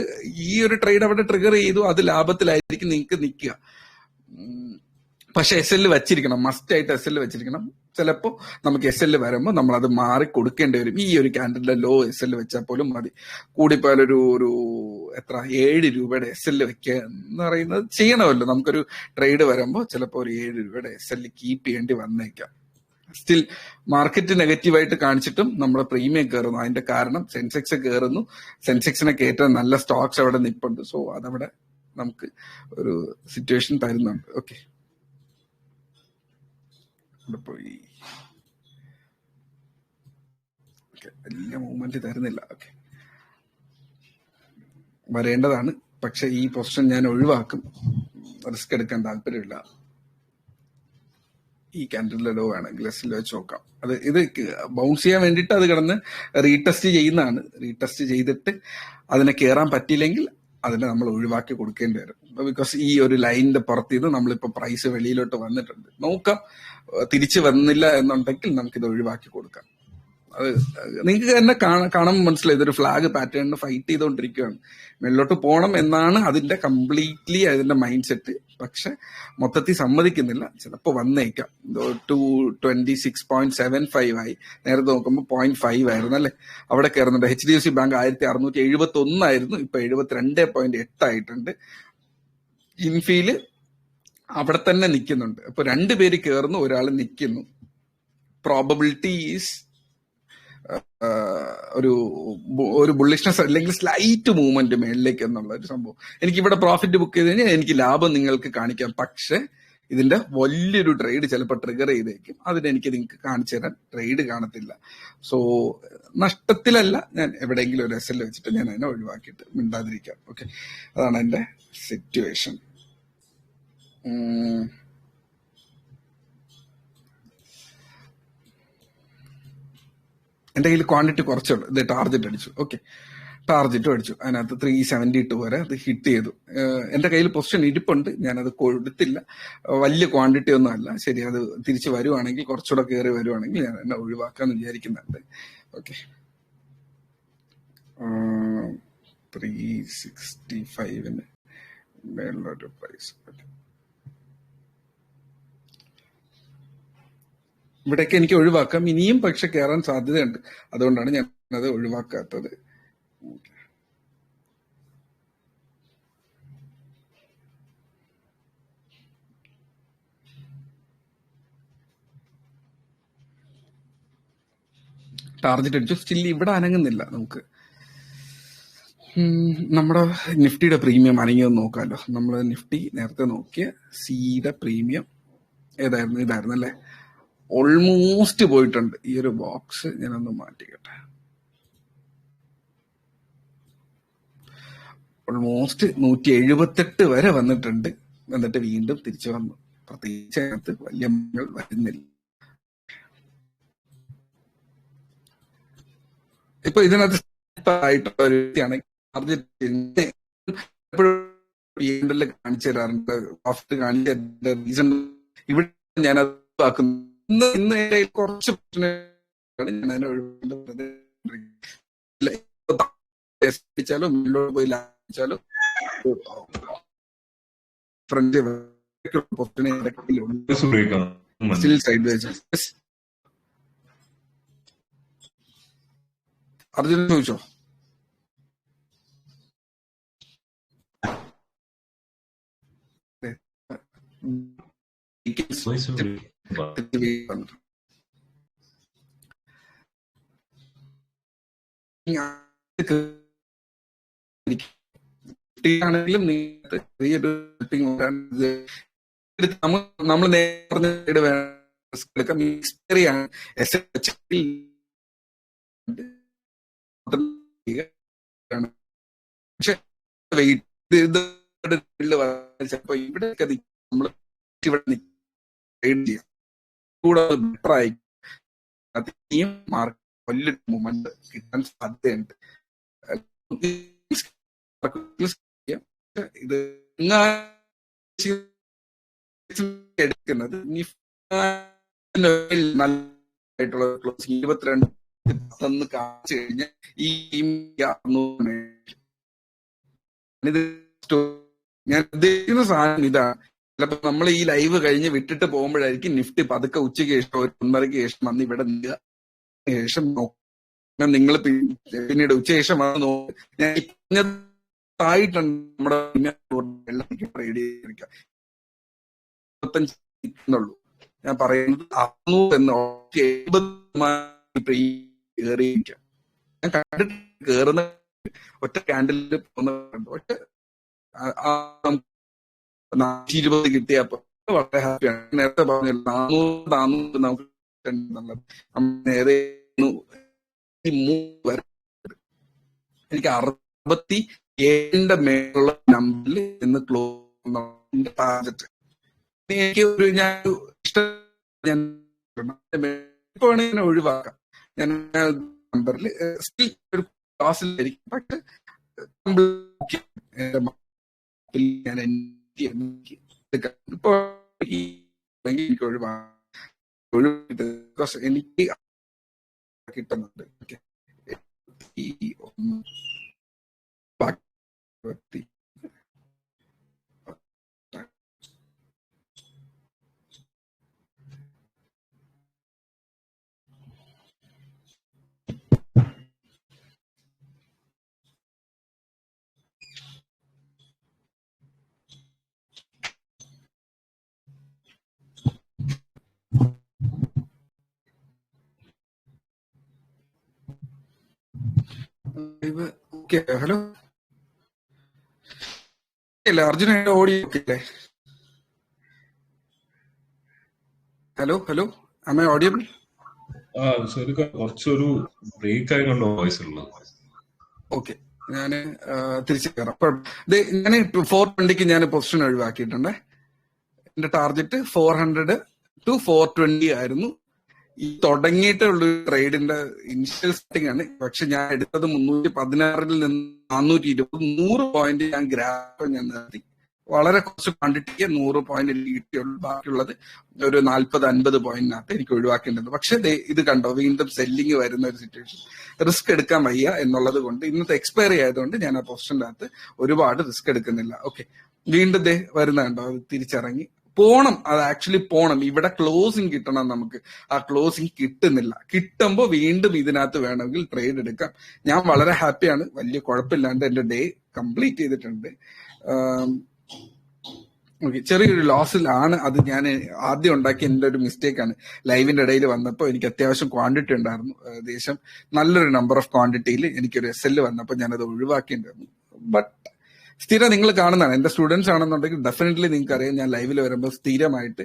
ഈ ഒരു ട്രേഡ് അവിടെ ട്രിഗർ ചെയ്തു, അത് ലാഭത്തിലായിരിക്കും നിങ്ങൾക്ക് നിൽക്കുക. പക്ഷെ SL വെച്ചിരിക്കണം, മസ്റ്റ് ആയിട്ട് SL വെച്ചിരിക്കണം. ചിലപ്പോൾ നമുക്ക് SL വരുമ്പോൾ നമ്മൾ അത് മാറി കൊടുക്കേണ്ടി വരും. ഈ ഒരു ക്യാൻഡിലിന്റെ ലോ SL വെച്ചാൽ പോലും മതി. കൂടിപ്പോയാലൊരു 7 രൂപയുടെ SL വെക്കുക എന്ന് പറയുന്നത് ചെയ്യണമല്ലോ. നമുക്കൊരു ട്രേഡ് വരുമ്പോൾ ചിലപ്പോൾ ഒരു 7 രൂപയുടെ SL കീപ്പ് ചെയ്യേണ്ടി വന്നേക്കാം. സ്റ്റിൽ മാർക്കറ്റ് നെഗറ്റീവായിട്ട് കാണിച്ചിട്ടും നമ്മുടെ പ്രീമിയം കയറുന്നു. അതിന്റെ കാരണം സെൻസെക്സ് കയറുന്നു. സെൻസെക്സിനെ കയറ്റാൻ നല്ല സ്റ്റോക്സ് അവിടെ നിൽപ്പുണ്ട്. സോ അതവിടെ നമുക്ക് ഒരു സിറ്റുവേഷൻ തരുന്നുണ്ട്. ഓക്കെ, പോയി വലിയ മൂവ്മെന്റ് തരുന്നില്ല. ഓക്കെ, വരേണ്ടതാണ്. പക്ഷെ ഈ പൊസിഷൻ ഞാൻ ഒഴിവാക്കും, റിസ്ക് എടുക്കാൻ താല്പര്യമില്ല. ഈ ക്യാൻഡിലിന്റെ ലോ ആണെങ്കിൽ SL വെച്ച് നോക്കാം. ഇത് ബൗൺസ് ചെയ്യാൻ വേണ്ടിയിട്ട് അത് കിടന്ന് റീടെസ്റ്റ് ചെയ്യുന്നതാണ്. റീടെസ്റ്റ് ചെയ്തിട്ട് അതിനെ കയറാൻ പറ്റിയില്ലെങ്കിൽ അതിനെ നമ്മൾ ഒഴിവാക്കി കൊടുക്കേണ്ടി വരും. ബിക്കോസ് ഈ ഒരു ലൈനിന്റെ പുറത്തുനിന്ന് നമ്മളിപ്പോ പ്രൈസ് വെളിയിലോട്ട് വന്നിട്ടുണ്ട്. നോക്കാം, തിരിച്ചു വന്നില്ല എന്നുണ്ടെങ്കിൽ നമുക്കിത് ഒഴിവാക്കി കൊടുക്കാം. അത് നിങ്ങൾക്ക് തന്നെ കാണുമ്പോൾ മനസ്സിലായി, ഇതൊരു ഫ്ലാഗ് പാറ്റേണിന് ഫൈറ്റ് ചെയ്തുകൊണ്ടിരിക്കുകയാണ്. മേളിലോട്ട് പോകണം എന്നാണ് അതിന്റെ കംപ്ലീറ്റ്ലി അതിന്റെ മൈൻഡ് സെറ്റ്. പക്ഷെ മൊത്തത്തിൽ സമ്മതിക്കുന്നില്ല. ചിലപ്പോൾ വന്നേക്കാം. 26.75 ആയി. നേരത്തെ നോക്കുമ്പോൾ 0.5 ആയിരുന്നു അല്ലെ, അവിടെ കയറുന്നുണ്ട്. HDFC ബാങ്ക് 1671 ആയിരുന്നു, ഇപ്പൊ 72.8 ആയിട്ടുണ്ട്. ഇൻഫീല് അവിടെ തന്നെ നിൽക്കുന്നുണ്ട്. അപ്പൊ 2 പേര് കയറുന്നു, ഒരാൾ നിൽക്കുന്നു. പ്രോബബിലിറ്റി ഈസ് ഒരു ബുള്ളിഷ്നെസ് അല്ലെങ്കിൽ സ്ലൈറ്റ് മൂവ്മെന്റ് മേളിലേക്ക് എന്നുള്ള ഒരു സംഭവം. എനിക്ക് ഇവിടെ പ്രോഫിറ്റ് ബുക്ക് ചെയ്ത് കഴിഞ്ഞാൽ എനിക്ക് ലാഭം നിങ്ങൾക്ക് കാണിക്കാം. പക്ഷെ ഇതിന്റെ വലിയൊരു ട്രേഡ് ചിലപ്പോൾ ട്രിഗർ ചെയ്തേക്കും. അതിനെനിക്ക് നിങ്ങൾക്ക് കാണിച്ചു തരാൻ ട്രേഡ് കാണത്തില്ല. സോ നഷ്ടത്തിലല്ല, ഞാൻ എവിടെയെങ്കിലും ഒരു SL വെച്ചിട്ട് ഞാൻ അതിനെ ഒഴിവാക്കിയിട്ട് മിണ്ടാതിരിക്കാം. ഓക്കെ, അതാണ് എന്റെ സിറ്റുവേഷൻ. എന്റെ കയ്യിൽ ക്വാണ്ടിറ്റി കുറച്ചുള്ളൂ. ഇത് ടാർജറ്റ് അടിച്ചു. ഓക്കെ, ടാർജറ്റും അടിച്ചു. അതിനകത്ത് 372 വരെ അത് ഹിറ്റ് ചെയ്തു. എന്റെ കയ്യിൽ പൊസിഷൻ ഇരിപ്പുണ്ട്, ഞാനത് കൊടുത്തില്ല. വലിയ ക്വാണ്ടിറ്റി ഒന്നും അല്ല. ശരി, അത് തിരിച്ചു വരുവാണെങ്കിൽ, കുറച്ചുകൂടെ കയറി വരുവാണെങ്കിൽ ഞാൻ എന്നെ ഒഴിവാക്കാന്ന് വിചാരിക്കുന്നുണ്ട്. ഓക്കെ, 365 മേളിലൊരു പ്രൈസ്. ഇവിടേക്ക് എനിക്ക് ഒഴിവാക്കാം. ഇനിയും പക്ഷെ കയറാൻ സാധ്യതയുണ്ട്. അതുകൊണ്ടാണ് ഞാൻ അത് ഒഴിവാക്കാത്തത്. ടാർജറ്റ് അടിച്ചു. സ്റ്റിൽ ഇവിടെ അനങ്ങുന്നില്ല. നമുക്ക് നമ്മുടെ നിഫ്റ്റിയുടെ പ്രീമിയം അനങ്ങിയൊന്ന് നോക്കാമല്ലോ. നമ്മൾ നിഫ്റ്റി നേരത്തെ നോക്കിയ സിയുടെ പ്രീമിയം ഏതായിരുന്നു? ഇതായിരുന്നു അല്ലേ. ഓൾമോസ്റ്റ് പോയിട്ടുണ്ട്. ഈ ഒരു ബോക്സ് ഞാനൊന്ന് മാറ്റിക്കട്ടെ. ഓൾമോസ്റ്റ് 178 വരെ വന്നിട്ടുണ്ട്. എന്നിട്ട് വീണ്ടും തിരിച്ചു വന്നു. പ്രത്യേകിച്ച് അതിനകത്ത് വലിയ മാറ്റങ്ങൾ വരുന്നില്ല. ഇപ്പൊ ഇതിനകത്ത് ആയിട്ടുള്ള ഒരു വ്യക്തിയാണെങ്കിൽ എപ്പോഴും കാണിച്ചു തരാറുണ്ട്. പ്രോഫിറ്റ് കാണിച്ചു തരുന്ന റീസൺ ഇവിടെ ഞാൻ അത് ആക്കുന്നു. ഇന്ന് കുറച്ച് പ്രശ്നങ്ങളാണ് ഞാൻ അതിനെ ഒഴിവാക്കുന്നത്. മുന്നോട്ട് പോയി ലാഭിച്ചാലോ front still sideways. Arjun ചോദിച്ചോ? ആണെങ്കിലും ചെറിയൊരു നമ്മൾ നേരെ പക്ഷെ ചിലപ്പോ ഇവിടെ നമ്മൾ ഇവിടെ ചെയ്യാം കൂടാതെ ബെറ്റർ ആയി മാർക്ക് വലിയൊരു മൂവ്മെന്റ് കിട്ടാൻ സാധ്യതയുണ്ട്. ഇത് എടുക്കുന്നത് നല്ലതായിട്ടുള്ള ക്ലോസിംഗ് 22 കാണിച്ചു കഴിഞ്ഞാൽ ഈ ഞാൻ ഉദ്ദേശിക്കുന്ന സാധനം ഇതാണ്. ചിലപ്പോ നമ്മൾ ഈ ലൈവ് കഴിഞ്ഞ് വിട്ടിട്ട് പോകുമ്പോഴായിരിക്കും നിഫ്റ്റി പതുക്കെ ഉച്ചയ്ക്ക് ശേഷം 1:30 ശേഷം വന്ന് ഇവിടെ നിൽക്കുക. ശേഷം നിങ്ങൾ പിന്നീട് ഉച്ചശേഷം വന്ന് നോക്കും. ഞാൻ പറഞ്ഞതായിട്ടുണ്ട് നമ്മുടെ ട്രേഡ് ചെയ്തിരിക്കുക 25 ഞാൻ പറയുന്നത് 600 എന്ന് 70 കയറിയിരിക്കുക. ഞാൻ കണ്ടിട്ട് കയറുന്ന ഒറ്റ ക്യാൻഡിൽ ഒറ്റ 420 കിട്ടിയപ്പോ വളരെ ഹാപ്പിയാണ്. നേരത്തെ പറഞ്ഞു 400 നമുക്ക് നേരെ എനിക്ക് 67 മേലുള്ള നമ്പറിൽ ഇന്ന് ക്ലോസ് ടാർഗറ്റ്. എനിക്ക് ഒരു ഞാൻ ഇഷ്ടം ഒഴിവാക്കാം. ഞാൻ നമ്പറിൽ സ്റ്റിൽ ഒരു ക്ലാസ്സിലായിരിക്കും. പക്ഷെ ഇപ്പൊ എനിക്ക് ഒഴിവാക്കാം. എനിക്ക് കിട്ടുന്നുണ്ട്. ഹലോ ഇല്ല അർജുന ഓഡിയോ ഒക്കെ hello hello am I audible? കുറച്ചൊരു ബ്രേക്ക് ആയിക്കൊണ്ട് വോയിസ് ഉള്ളത്. ഓക്കെ, ഞാൻ തിരിച്ചു കയറാം. ഞാൻ 420 ഞാൻ പൊസിഷൻ ഒഴിവാക്കിയിട്ടുണ്ട്. എന്റെ ടാർഗറ്റ് 400 to 420 ആയിരുന്നു. ഈ തുടങ്ങിയിട്ടുള്ള ട്രേഡിന്റെ ഇനിഷ്യൽ സ്റ്റാർട്ടിംഗ് ആണ്. പക്ഷെ ഞാൻ എടുത്തത് 316 നിന്ന് 420 100 പോയിന്റ് ഞാൻ ഗ്രാഫ് ഞാൻ നിർത്തി. വളരെ കുറച്ച് ക്വാണ്ടിറ്റിക്ക് 100 പോയിന്റ് എനിക്ക് കിട്ടിയുള്ളൂ. ബാക്കിയുള്ളത് ഒരു 40-50 പോയിന്റിനകത്ത് എനിക്ക് ഒഴിവാക്കേണ്ടത്. പക്ഷെ ഇത് കണ്ടോ, വീണ്ടും സെല്ലിങ് വരുന്ന ഒരു സിറ്റുവേഷൻ. റിസ്ക് എടുക്കാൻ വയ്യ എന്നുള്ളത് കൊണ്ട് ഇന്നത്തെ എക്സ്പയറി ആയതുകൊണ്ട് ഞാൻ ആ പൊസിഷന്റെ അകത്ത് ഒരുപാട് റിസ്ക് എടുക്കുന്നില്ല. ഓക്കെ, വീണ്ടും വരുന്ന കണ്ടോ, അത് തിരിച്ചിറങ്ങി പോണം. അത് ആക്ച്വലി പോണം. ഇവിടെ ക്ലോസിങ് കിട്ടണം നമുക്ക്. ആ ക്ലോസിങ് കിട്ടുന്നില്ല. കിട്ടുമ്പോൾ വീണ്ടും ഇതിനകത്ത് വേണമെങ്കിൽ ട്രേഡ് എടുക്കാം. ഞാൻ വളരെ ഹാപ്പിയാണ്. വലിയ കുഴപ്പമില്ലാണ്ട് എന്റെ ഡേ കംപ്ലീറ്റ് ചെയ്തിട്ടുണ്ട്. ഓക്കെ, ചെറിയൊരു ലോസിലാണ്. അത് ഞാൻ ആദ്യം ഉണ്ടാക്കിയ എന്റെ ഒരു മിസ്റ്റേക്കാണ്. ലൈവിന്റെ ഇടയിൽ വന്നപ്പോൾ എനിക്ക് അത്യാവശ്യം ക്വാണ്ടിറ്റി ഉണ്ടായിരുന്നു. ഏകദേശം നല്ലൊരു നമ്പർ ഓഫ് ക്വാണ്ടിറ്റിയിൽ എനിക്കൊരു SL വന്നപ്പോൾ ഞാനത് ഒഴിവാക്കേണ്ടി വന്നു. ബട്ട് സ്ഥിരം നിങ്ങൾ കാണുന്നതാണ്. എന്റെ സ്റ്റുഡൻസ് ആണെന്നുണ്ടെങ്കിൽ ഡെഫിനറ്റ്ലി നിങ്ങൾക്ക് അറിയാം, ഞാൻ ലൈവിൽ വരുമ്പോൾ സ്ഥിരമായിട്ട്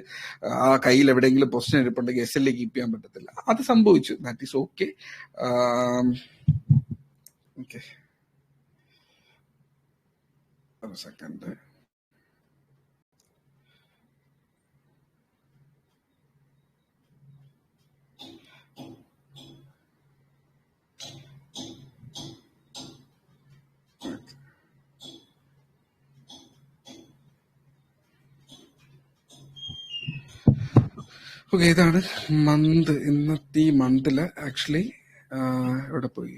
ആ കയ്യിൽ എവിടെയെങ്കിലും പൊസിഷൻ ഇരിപ്പുണ്ടെങ്കിൽ SL കീപ്പ് ചെയ്യാൻ പറ്റത്തില്ല. അത് സംഭവിച്ചു. That is okay. ഓക്കെ, ഒരു സെക്കൻഡ്. ഓക്കെ, ഇതാണ് മന്ത്. ഇന്നത്തെ ഈ മന്തില് ആക്ച്വലി എവിടെ പോയി,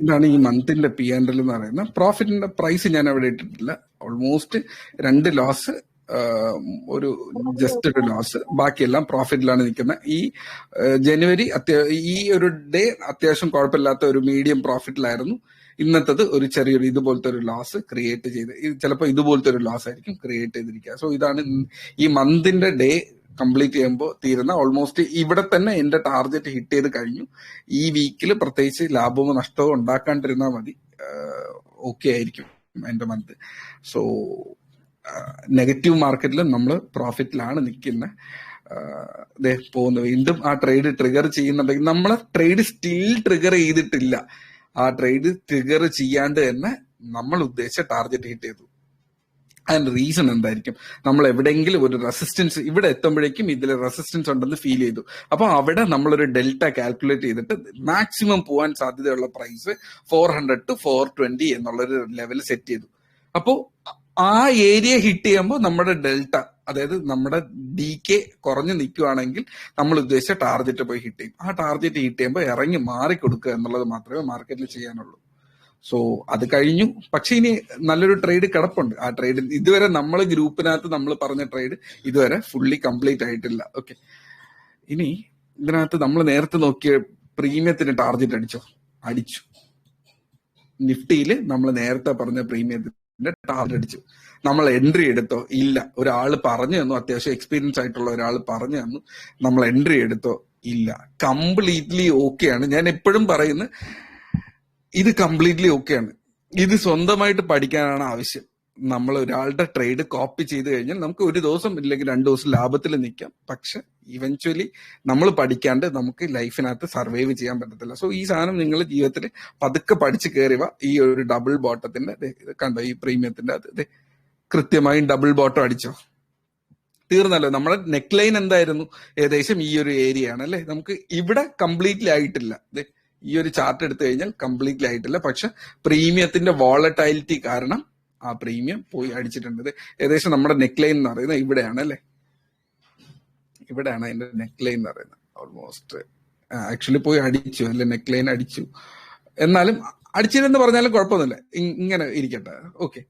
ഇതാണ് ഈ മന്തിന്റെ P&L എന്ന് പറയുന്നത്. പ്രോഫിറ്റിന്റെ പ്രൈസ് ഞാൻ അവിടെ ഇട്ടിട്ടില്ല. ഓൾമോസ്റ്റ് 2 ലോസ്, ഒരു ജസ്റ്റ് ഒരു ലോസ്, ബാക്കിയെല്ലാം പ്രോഫിറ്റിലാണ് നിൽക്കുന്നത്. ഈ ജനുവരി ഈ ഒരു ഡേ അത്യാവശ്യം കുഴപ്പമില്ലാത്ത ഒരു മീഡിയം പ്രോഫിറ്റിലായിരുന്നു. ഇന്നത്തത് ഒരു ചെറിയൊരു ഇതുപോലത്തെ ഒരു ലോസ് ക്രിയേറ്റ് ചെയ്ത്, ചിലപ്പോൾ ഇതുപോലത്തെ ഒരു ലോസ് ആയിരിക്കും ക്രിയേറ്റ് ചെയ്തിരിക്കുക. സോ ഇതാണ് ഈ മന്തിന്റെ ഡേ കംപ്ലീറ്റ് ചെയ്യുമ്പോൾ തീരുന്ന. ഓൾമോസ്റ്റ് ഇവിടെ തന്നെ എന്റെ ടാർഗറ്റ് ഹിറ്റ് ചെയ്ത് കഴിഞ്ഞു. ഈ വീക്കിൽ പ്രത്യേകിച്ച് ലാഭമോ നഷ്ടമോ ഉണ്ടാക്കാണ്ടിരുന്നാൽ മതി, ഓക്കെ ആയിരിക്കും എന്റെ മന്ത്. സോ നെഗറ്റീവ് മാർക്കറ്റിലും നമ്മൾ പ്രോഫിറ്റിലാണ് നിൽക്കുന്നത്. പോകുന്നത് വീണ്ടും ആ ട്രേഡ് ട്രിഗർ ചെയ്യുന്നുണ്ടെങ്കിൽ, നമ്മളെ ട്രേഡ് സ്റ്റിൽ ട്രിഗർ ചെയ്തിട്ടില്ല. ആ ട്രേഡ് ട്രിഗർ ചെയ്യാണ്ട് തന്നെ നമ്മൾ ഉദ്ദേശിച്ച ടാർഗറ്റ് ഹിറ്റ് ചെയ്തു. അതിന്റെ റീസൺ എന്തായിരിക്കും? നമ്മൾ എവിടെയെങ്കിലും ഒരു റെസിസ്റ്റൻസ്, ഇവിടെ എത്തുമ്പോഴേക്കും ഇതിൽ റെസിസ്റ്റൻസ് ഉണ്ടെന്ന് ഫീൽ ചെയ്തു. അപ്പൊ അവിടെ നമ്മളൊരു ഡെൽറ്റ കാൽക്കുലേറ്റ് ചെയ്തിട്ട് മാക്സിമം പോകാൻ സാധ്യതയുള്ള പ്രൈസ് 400 to 420 എന്നുള്ളൊരു ലെവൽ സെറ്റ് ചെയ്തു. അപ്പോ ആ ഏരിയ ഹിറ്റ് ചെയ്യുമ്പോൾ നമ്മുടെ ഡെൽറ്റ, അതായത് നമ്മുടെ DK കുറഞ്ഞു നിൽക്കുകയാണെങ്കിൽ നമ്മൾ ഉദ്ദേശിച്ച ടാർഗറ്റ് പോയി ഹിറ്റ് ചെയ്യും. ആ ടാർഗറ്റ് ഹിറ്റ് ചെയ്യുമ്പോൾ ഇറങ്ങി മാറിക്കൊടുക്കുക എന്നുള്ളത് മാത്രമേ മാർക്കറ്റിൽ ചെയ്യാനുള്ളൂ. സോ അത് കഴിഞ്ഞു. പക്ഷെ ഇനി നല്ലൊരു ട്രേഡ് കിടപ്പുണ്ട്. ആ ട്രേഡ് ഇതുവരെ നമ്മൾ ഗ്രൂപ്പിനകത്ത് നമ്മൾ പറഞ്ഞ ട്രേഡ് ഇതുവരെ ഫുള്ളി കംപ്ലീറ്റ് ആയിട്ടില്ല. ഓക്കെ, ഇനി ഇതിനകത്ത് നമ്മൾ നേരത്തെ നോക്കിയ പ്രീമിയത്തിന് ടാർഗറ്റ് അടിച്ചു. നിഫ്റ്റിയിൽ നമ്മൾ നേരത്തെ പറഞ്ഞ പ്രീമിയത്തിന്റെ ടാർഗറ്റ് അടിച്ചു. നമ്മൾ എൻട്രി എടുത്തോ? ഇല്ല. ഒരാൾ പറഞ്ഞു തന്നു, അത്യാവശ്യം എക്സ്പീരിയൻസ് ആയിട്ടുള്ള ഒരാൾ പറഞ്ഞു തന്നു, നമ്മൾ എൻട്രി എടുത്തോ? ഇല്ല. കംപ്ലീറ്റ്ലി ഓക്കെയാണ്. ഞാൻ എപ്പോഴും പറയുന്നത് ഇത് കംപ്ലീറ്റ്ലി ഓക്കെയാണ്. ഇത് സ്വന്തമായിട്ട് പഠിക്കാനാണ് ആവശ്യം. നമ്മൾ ഒരാളുടെ ട്രേഡ് കോപ്പി ചെയ്ത് കഴിഞ്ഞാൽ നമുക്ക് ഒരു ദിവസം ഇല്ലെങ്കിൽ 2 ദിവസം ലാഭത്തിൽ നിൽക്കാം. പക്ഷെ ഇവൻച്വലി നമ്മൾ പഠിക്കാണ്ട് നമുക്ക് ലൈഫിനകത്ത് സർവൈവ് ചെയ്യാൻ പറ്റത്തില്ല. സോ ഈ സാധനം നിങ്ങൾ ജീവിതത്തിൽ പതുക്കെ പഠിച്ച് കയറിവ. ഈ ഒരു ഡബിൾ ബോട്ടത്തിന്റെ കണ്ടോ, ഈ പ്രീമിയത്തിന്റെ അത് കൃത്യമായും ഡബിൾ ബോട്ടം അടിച്ചോ, തീർന്നല്ലോ. നമ്മുടെ നെക്ക് ലൈൻ എന്തായിരുന്നു? ഏകദേശം ഈ ഒരു ഏരിയ ആണ് അല്ലെ. നമുക്ക് ഇവിടെ കംപ്ലീറ്റ്ലി ആയിട്ടില്ല. ഈ ഒരു ചാർട്ട് എടുത്തു കഴിഞ്ഞാൽ കംപ്ലീറ്റ്ലി ആയിട്ടില്ല. പക്ഷെ പ്രീമിയത്തിന്റെ വോളറ്റൈലിറ്റി കാരണം ആ പ്രീമിയം പോയി അടിച്ചിട്ടുണ്ട്. ഏകദേശം നമ്മുടെ നെക്ക് ലൈൻ എന്ന് പറയുന്നത് ഇവിടെയാണ് അല്ലെ. ഇവിടെയാണ് അതിന്റെ നെക്ക് ലൈൻ എന്ന് പറയുന്നത്. ഓൾമോസ്റ്റ് ആക്ച്വലി പോയി അടിച്ചു അല്ലെ, നെക്ക് ലൈൻ അടിച്ചു. എന്നാലും അടിച്ചില്ലെന്ന് പറഞ്ഞാലും കുഴപ്പമൊന്നുമില്ല, ഇങ്ങനെ ഇരിക്കട്ടെ. ഓക്കെ,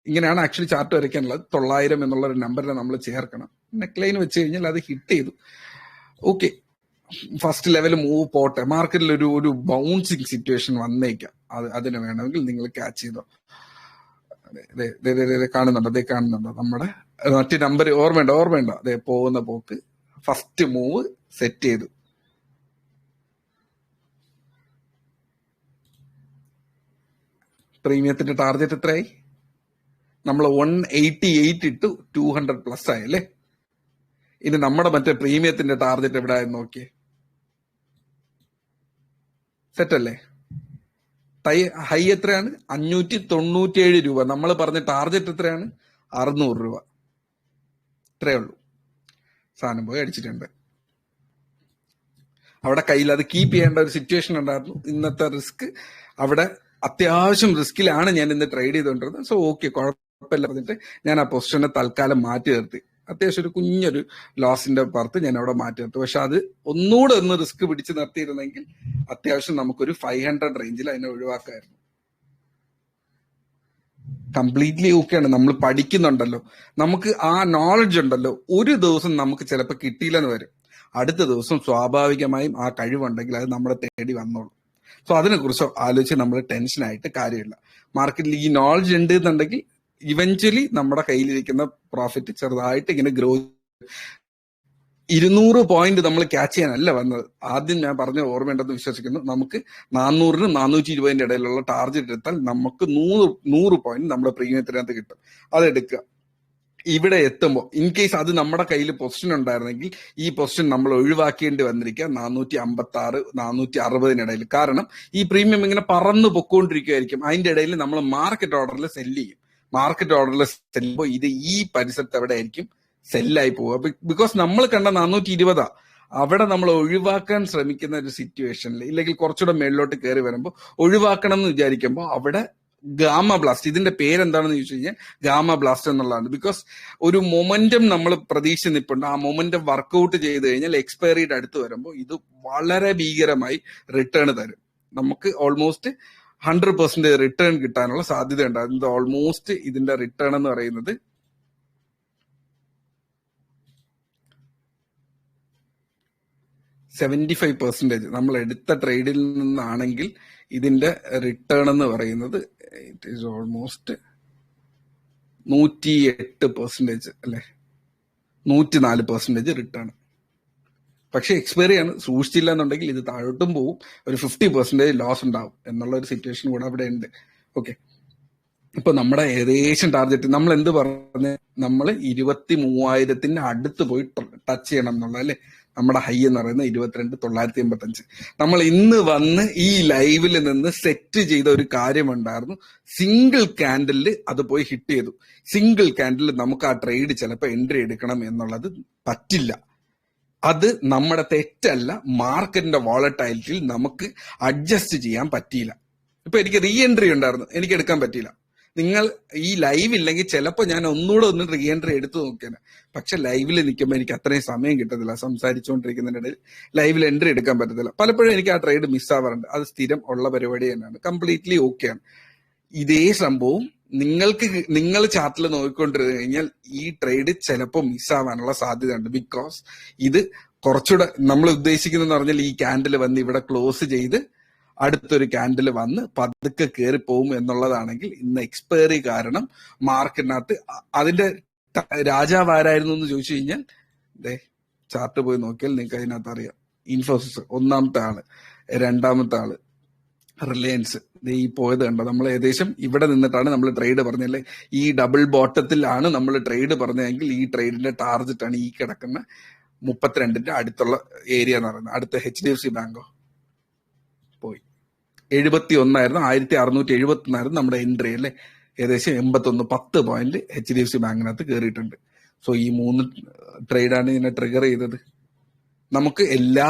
ഇങ്ങനെയാണ് ആക്ച്വലി ചാർട്ട് വരയ്ക്കാനുള്ളത്. 900 എന്നുള്ള ഒരു നമ്പറിനെ നമ്മൾ ചേർക്കണം. നെക്ക് ലൈൻ വെച്ച് കഴിഞ്ഞാൽ അത് ഹിറ്റ് ചെയ്തു. ഓക്കെ, ഫസ്റ്റ് ലെവൽ മൂവ് പോട്ടെ. മാർക്കറ്റിൽ ഒരു ബൗൺസിങ് സിറ്റുവേഷൻ വന്നേക്കാം. അതിന് വേണമെങ്കിൽ നിങ്ങൾ ക്യാച്ച് ചെയ്തോ. കാണുന്നുണ്ടോ നമ്മുടെ മറ്റു നമ്പർ? ഓർമ്മയുണ്ടോ? അതെ, പോകുന്ന പോക്ക് ഫസ്റ്റ് മൂവ് സെറ്റ് ചെയ്തു. പ്രീമിയത്തിന്റെ ടാർഗറ്റ് എത്രയായി? നമ്മൾ 188 ഇട്ടു, 200 പ്ലസ് ആയി അല്ലേ. ഇനി നമ്മുടെ മറ്റേ പ്രീമിയത്തിന്റെ ടാർഗറ്റ് എവിടെ ആയെന്ന് നോക്കിയേ. സെറ്റ് അല്ലേ? ഹൈ എത്രയാണ്? 597 രൂപ. നമ്മൾ പറഞ്ഞ ടാർഗറ്റ് എത്രയാണ്? 600 രൂപ. ഇത്രയേ ഉള്ളൂ. സാധനം പോയി അടിച്ചിട്ടുണ്ട്. അവിടെ കയ്യിൽ അത് കീപ്പ് ചെയ്യേണ്ട ഒരു സിറ്റുവേഷൻ ഉണ്ടായിരുന്നു. ഇന്നത്തെ റിസ്ക് അവിടെ അത്യാവശ്യം റിസ്കിലാണ് ഞാൻ ഇന്ന് ട്രേഡ് ചെയ്തുകൊണ്ടിരുന്നത്. സോ ഓക്കെ, കുഴപ്പമില്ല പറഞ്ഞിട്ട് ഞാൻ ആ പൊസിഷനെ തൽക്കാലം മാറ്റി നിർത്തി. അത്യാവശ്യം ഒരു കുഞ്ഞൊരു ലോസിന്റെ പുറത്ത് ഞാൻ അവിടെ മാറ്റി നിർത്തി. പക്ഷെ അത് ഒന്നുകൂടെ ഒന്ന് റിസ്ക് പിടിച്ച് നിർത്തിയിരുന്നെങ്കിൽ അത്യാവശ്യം നമുക്കൊരു 500 റേഞ്ചിൽ അതിനെ ഒഴിവാക്കായിരുന്നു. കംപ്ലീറ്റ്ലി ഓക്കെയാണ്. നമ്മൾ പഠിക്കുന്നുണ്ടല്ലോ, നമുക്ക് ആ നോളജ് ഉണ്ടല്ലോ. ഒരു ദിവസം നമുക്ക് ചിലപ്പോൾ കിട്ടിയില്ലെന്ന് വരും, അടുത്ത ദിവസം സ്വാഭാവികമായും ആ കഴിവുണ്ടെങ്കിൽ അത് നമ്മളെ തേടി വന്നോളൂ. സോ അതിനെക്കുറിച്ച് ആലോചിച്ച് നമ്മൾ ടെൻഷനായിട്ട് കാര്യമില്ല. മാർക്കറ്റിൽ ഈ നോളജ് ഉണ്ട് എന്നുണ്ടെങ്കിൽ ഇവഞ്ച്വലി നമ്മുടെ കയ്യിലിരിക്കുന്ന പ്രോഫിറ്റ് ചെറുതായിട്ട് ഇങ്ങനെ ഗ്രോ. 200 പോയിന്റ് നമ്മൾ ക്യാച്ച് ചെയ്യാനല്ല വന്നത്. ആദ്യം ഞാൻ പറഞ്ഞ ഓർമ്മയുണ്ടെന്ന് വിശ്വസിക്കുന്നു. നമുക്ക് 400-നും 420 ഇടയിലുള്ള ടാർഗറ്റ് എടുത്താൽ നമുക്ക് 100 പോയിന്റ് നമ്മുടെ പ്രീമിയത്തിനകത്ത് കിട്ടും. അതെടുക്കുക. ഇവിടെ എത്തുമ്പോൾ ഇൻ കേസ് അത് നമ്മുടെ കയ്യിൽ പൊസിഷൻ ഉണ്ടായിരുന്നെങ്കിൽ ഈ പൊസിഷൻ നമ്മൾ ഒഴിവാക്കേണ്ടി വന്നിരിക്കുക 456, 460 കാരണം ഈ പ്രീമിയം ഇങ്ങനെ പറന്നു പൊക്കോണ്ടിരിക്കുകയായിരിക്കും. അതിന്റെ ഇടയിൽ നമ്മൾ മാർക്കറ്റ് ഓർഡറിൽ സെല്ല് ചെയ്യും. മാർക്കറ്റ് ഓർഡറിൽ സെല്ല് ചെയ്യുമ്പോൾ ഇത് ഈ പരിസരത്ത് എവിടെ ആയിരിക്കും സെല്ലായി പോവുക. ബിക്കോസ് നമ്മൾ കണ്ട 420 അവിടെ നമ്മൾ ഒഴിവാക്കാൻ ശ്രമിക്കുന്ന ഒരു സിറ്റുവേഷനിൽ, ഇല്ലെങ്കിൽ കുറച്ചുകൂടെ മേളിലോട്ട് കയറി വരുമ്പോൾ ഒഴിവാക്കണം എന്ന് വിചാരിക്കുമ്പോൾ അവിടെ ഗാമ ബ്ലാസ്റ്റ്, ഇതിന്റെ പേരെന്താണെന്ന് ചോദിച്ചു കഴിഞ്ഞാൽ ഗാമ ബ്ലാസ്റ്റ് എന്നുള്ളതാണ്. ബിക്കോസ് ഒരു മൊമെന്റം നമ്മൾ പ്രതീക്ഷ നിൽപ്പുണ്ട്. ആ മൊമെന്റം വർക്ക്ഔട്ട് ചെയ്ത് കഴിഞ്ഞാൽ എക്സ്പയറിയുടെ അടുത്ത് വരുമ്പോൾ ഇത് വളരെ ഭീകരമായി റിട്ടേൺ തരും. നമുക്ക് ഓൾമോസ്റ്റ് 100% റിട്ടേൺ കിട്ടാനുള്ള സാധ്യത ഉണ്ടാകുന്നത്. ഓൾമോസ്റ്റ് ഇതിന്റെ റിട്ടേൺ എന്ന് പറയുന്നത് 75% നമ്മൾ എടുത്ത ട്രേഡിൽ നിന്നാണെങ്കിൽ ഇതിന്റെ റിട്ടേൺ എന്ന് പറയുന്നത് ഇറ്റ് ഈസ് ഓൾമോസ്റ്റ് 108% അല്ലെ, 104% റിട്ടേൺ. പക്ഷെ എക്സ്പയറി ആണ്, സൂക്ഷിച്ചില്ല എന്നുണ്ടെങ്കിൽ ഇത് താഴോട്ടും പോവും, ഒരു 50% ലോസ് ഉണ്ടാവും എന്നുള്ള ഒരു സിറ്റുവേഷൻ കൂടെ അവിടെ ഉണ്ട്. ഓക്കെ, ഇപ്പൊ നമ്മുടെ ഏകദേശം ടാർഗറ്റ് നമ്മൾ എന്ത് പറഞ്ഞ്, നമ്മൾ 23,000 അടുത്ത് പോയി ടച്ച് ചെയ്യണം എന്നുള്ള അല്ലെ. നമ്മുടെ ഹൈ എന്ന് പറയുന്നത് 22,985. നമ്മൾ ഇന്ന് വന്ന് ഈ ലൈവിൽ നിന്ന് സെറ്റ് ചെയ്ത ഒരു കാര്യമുണ്ടായിരുന്നു. സിംഗിൾ ക്യാൻഡലിൽ അത് പോയി ഹിറ്റ് ചെയ്തു. സിംഗിൾ ക്യാൻഡലിൽ നമുക്ക് ആ ട്രേഡ് ചിലപ്പോൾ എൻട്രി എടുക്കണം എന്നുള്ളത് പറ്റില്ല. അത് നമ്മുടെ തെറ്റല്ല, മാർക്കറ്റിന്റെ വോളറ്റൈലിറ്റിയിൽ നമുക്ക് അഡ്ജസ്റ്റ് ചെയ്യാൻ പറ്റിയില്ല. ഇപ്പൊ എനിക്ക് റീ എൻട്രി ഉണ്ടായിരുന്നു, എനിക്ക് എടുക്കാൻ പറ്റിയില്ല. നിങ്ങൾ ഈ ലൈവ് ഇല്ലെങ്കിൽ ചിലപ്പോൾ ഞാൻ ഒന്നുകൂടെ റീ എൻട്രി എടുത്തു നോക്കിയാണ്. പക്ഷെ ലൈവിൽ നിൽക്കുമ്പോൾ എനിക്ക് അത്രയും സമയം കിട്ടത്തില്ല. സംസാരിച്ചുകൊണ്ടിരിക്കുന്നതിനിടയിൽ ലൈവിൽ എൻട്രി എടുക്കാൻ പറ്റത്തില്ല. പലപ്പോഴും എനിക്ക് ആ ട്രേഡ് മിസ്സാവാറുണ്ട്. അത് സ്ഥിരം ഉള്ള പരിപാടി തന്നെയാണ്. കംപ്ലീറ്റ്ലി ഓക്കെയാണ്. ഇതേ സംഭവം നിങ്ങൾ ചാർട്ടിൽ നോക്കിക്കൊണ്ടിരുന്നു കഴിഞ്ഞാൽ ഈ ട്രേഡ് ചിലപ്പോൾ മിസ്സാവാനുള്ള സാധ്യതയുണ്ട്. ബിക്കോസ് ഇത് കുറച്ചുകൂടെ നമ്മൾ ഉദ്ദേശിക്കുന്നതെന്ന് പറഞ്ഞാൽ ഈ ക്യാൻഡിൽ വന്ന് ഇവിടെ ക്ലോസ് ചെയ്ത് അടുത്തൊരു ക്യാൻഡിൽ വന്ന് പതുക്കെ കയറി പോകും എന്നുള്ളതാണെങ്കിൽ ഇന്ന് എക്സ്പയറി കാരണം മാർക്കറ്റിനകത്ത് അതിന്റെ രാജാവ് ആരായിരുന്നു എന്ന് ചോദിച്ചു കഴിഞ്ഞാൽ ചാർട്ട് പോയി നോക്കിയാൽ നിങ്ങൾക്ക് അതിനകത്ത് അറിയാം. ഇൻഫോസിസ് ഒന്നാമത്തെ ആള്, രണ്ടാമത്തെ ആള് റിലയൻസ്. ഈ പോയത് കണ്ടോ, നമ്മൾ ഏകദേശം ഇവിടെ നിന്നിട്ടാണ് നമ്മൾ ട്രേഡ് പറഞ്ഞല്ലേ. ഈ ഡബിൾ ബോട്ടത്തിലാണ് നമ്മൾ ട്രേഡ് പറഞ്ഞതെങ്കിൽ ഈ ട്രേഡിന്റെ ടാർഗറ്റ് ആണ് ഈ കിടക്കുന്ന 32 അടുത്തുള്ള ഏരിയ എന്ന് പറയുന്നത്. അടുത്ത HDFC ബാങ്കോ പോയി 71 1671 നമ്മുടെ എൻട്രി അല്ലേ. ഏകദേശം 81 10 പോയിന്റ് HDFC ബാങ്കിനകത്ത് കയറിയിട്ടുണ്ട്. സോ ഈ 3 ട്രേഡാണ് ഇതിനെ ട്രിഗർ ചെയ്തത്. നമുക്ക് എല്ലാ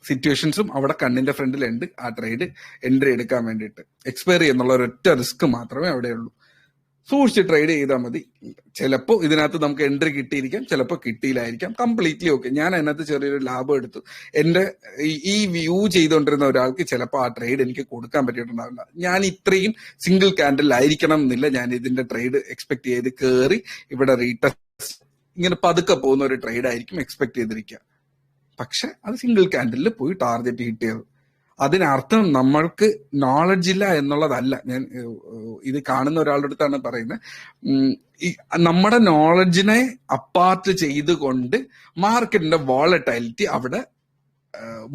സിറ്റുവേഷൻസും അവിടെ കണ്ണിന്റെ ഫ്രണ്ടിലുണ്ട്. ആ ട്രേഡ് എൻട്രി എടുക്കാൻ വേണ്ടിയിട്ട് എക്സ്പയറി എന്നുള്ള ഒരൊറ്റ റിസ്ക് മാത്രമേ അവിടെയുള്ളൂ. സൂക്ഷിച്ച് ട്രേഡ് ചെയ്താൽ മതി. ചിലപ്പോൾ ഇതിനകത്ത് നമുക്ക് എൻട്രി കിട്ടിയിരിക്കാം, ചിലപ്പോൾ കിട്ടിയില്ലായിരിക്കാം. Completely okay. ഞാൻ അതിനകത്ത് ചെറിയൊരു ലാഭം എടുത്തു. എന്റെ ഈ വ്യൂ ചെയ്തുകൊണ്ടിരുന്ന ഒരാൾക്ക് ചിലപ്പോൾ ആ ട്രേഡ് എനിക്ക് കൊടുക്കാൻ പറ്റിയിട്ടുണ്ടാവില്ല. ഞാൻ ഇത്രയും സിംഗിൾ ക്യാൻഡിലായിരിക്കണം എന്നില്ല ഞാൻ ഇതിന്റെ ട്രേഡ് എക്സ്പെക്ട് ചെയ്ത് കയറി ഇവിടെ റീടെസ്റ്റ് ഇങ്ങനെ പതുക്കെ പോകുന്ന ഒരു ട്രേഡ് ആയിരിക്കും എക്സ്പെക്ട് ചെയ്തിരിക്കുക. പക്ഷെ അത് സിംഗിൾ ക്യാൻഡിലിൽ പോയി ടാർഗറ്റ് ഹിറ്റ് ചെയ്തത്. അതിനർത്ഥം നമ്മൾക്ക് നോളജ് ഇല്ല എന്നുള്ളതല്ല. ഞാൻ ഇത് കാണുന്ന ഒരാളുടെ അടുത്താണ് പറയുന്നത്. നമ്മുടെ നോളജിനെ അപ്പാർട്ട് ചെയ്തുകൊണ്ട് മാർക്കറ്റിന്റെ വോളറ്റൈലിറ്റി അവിടെ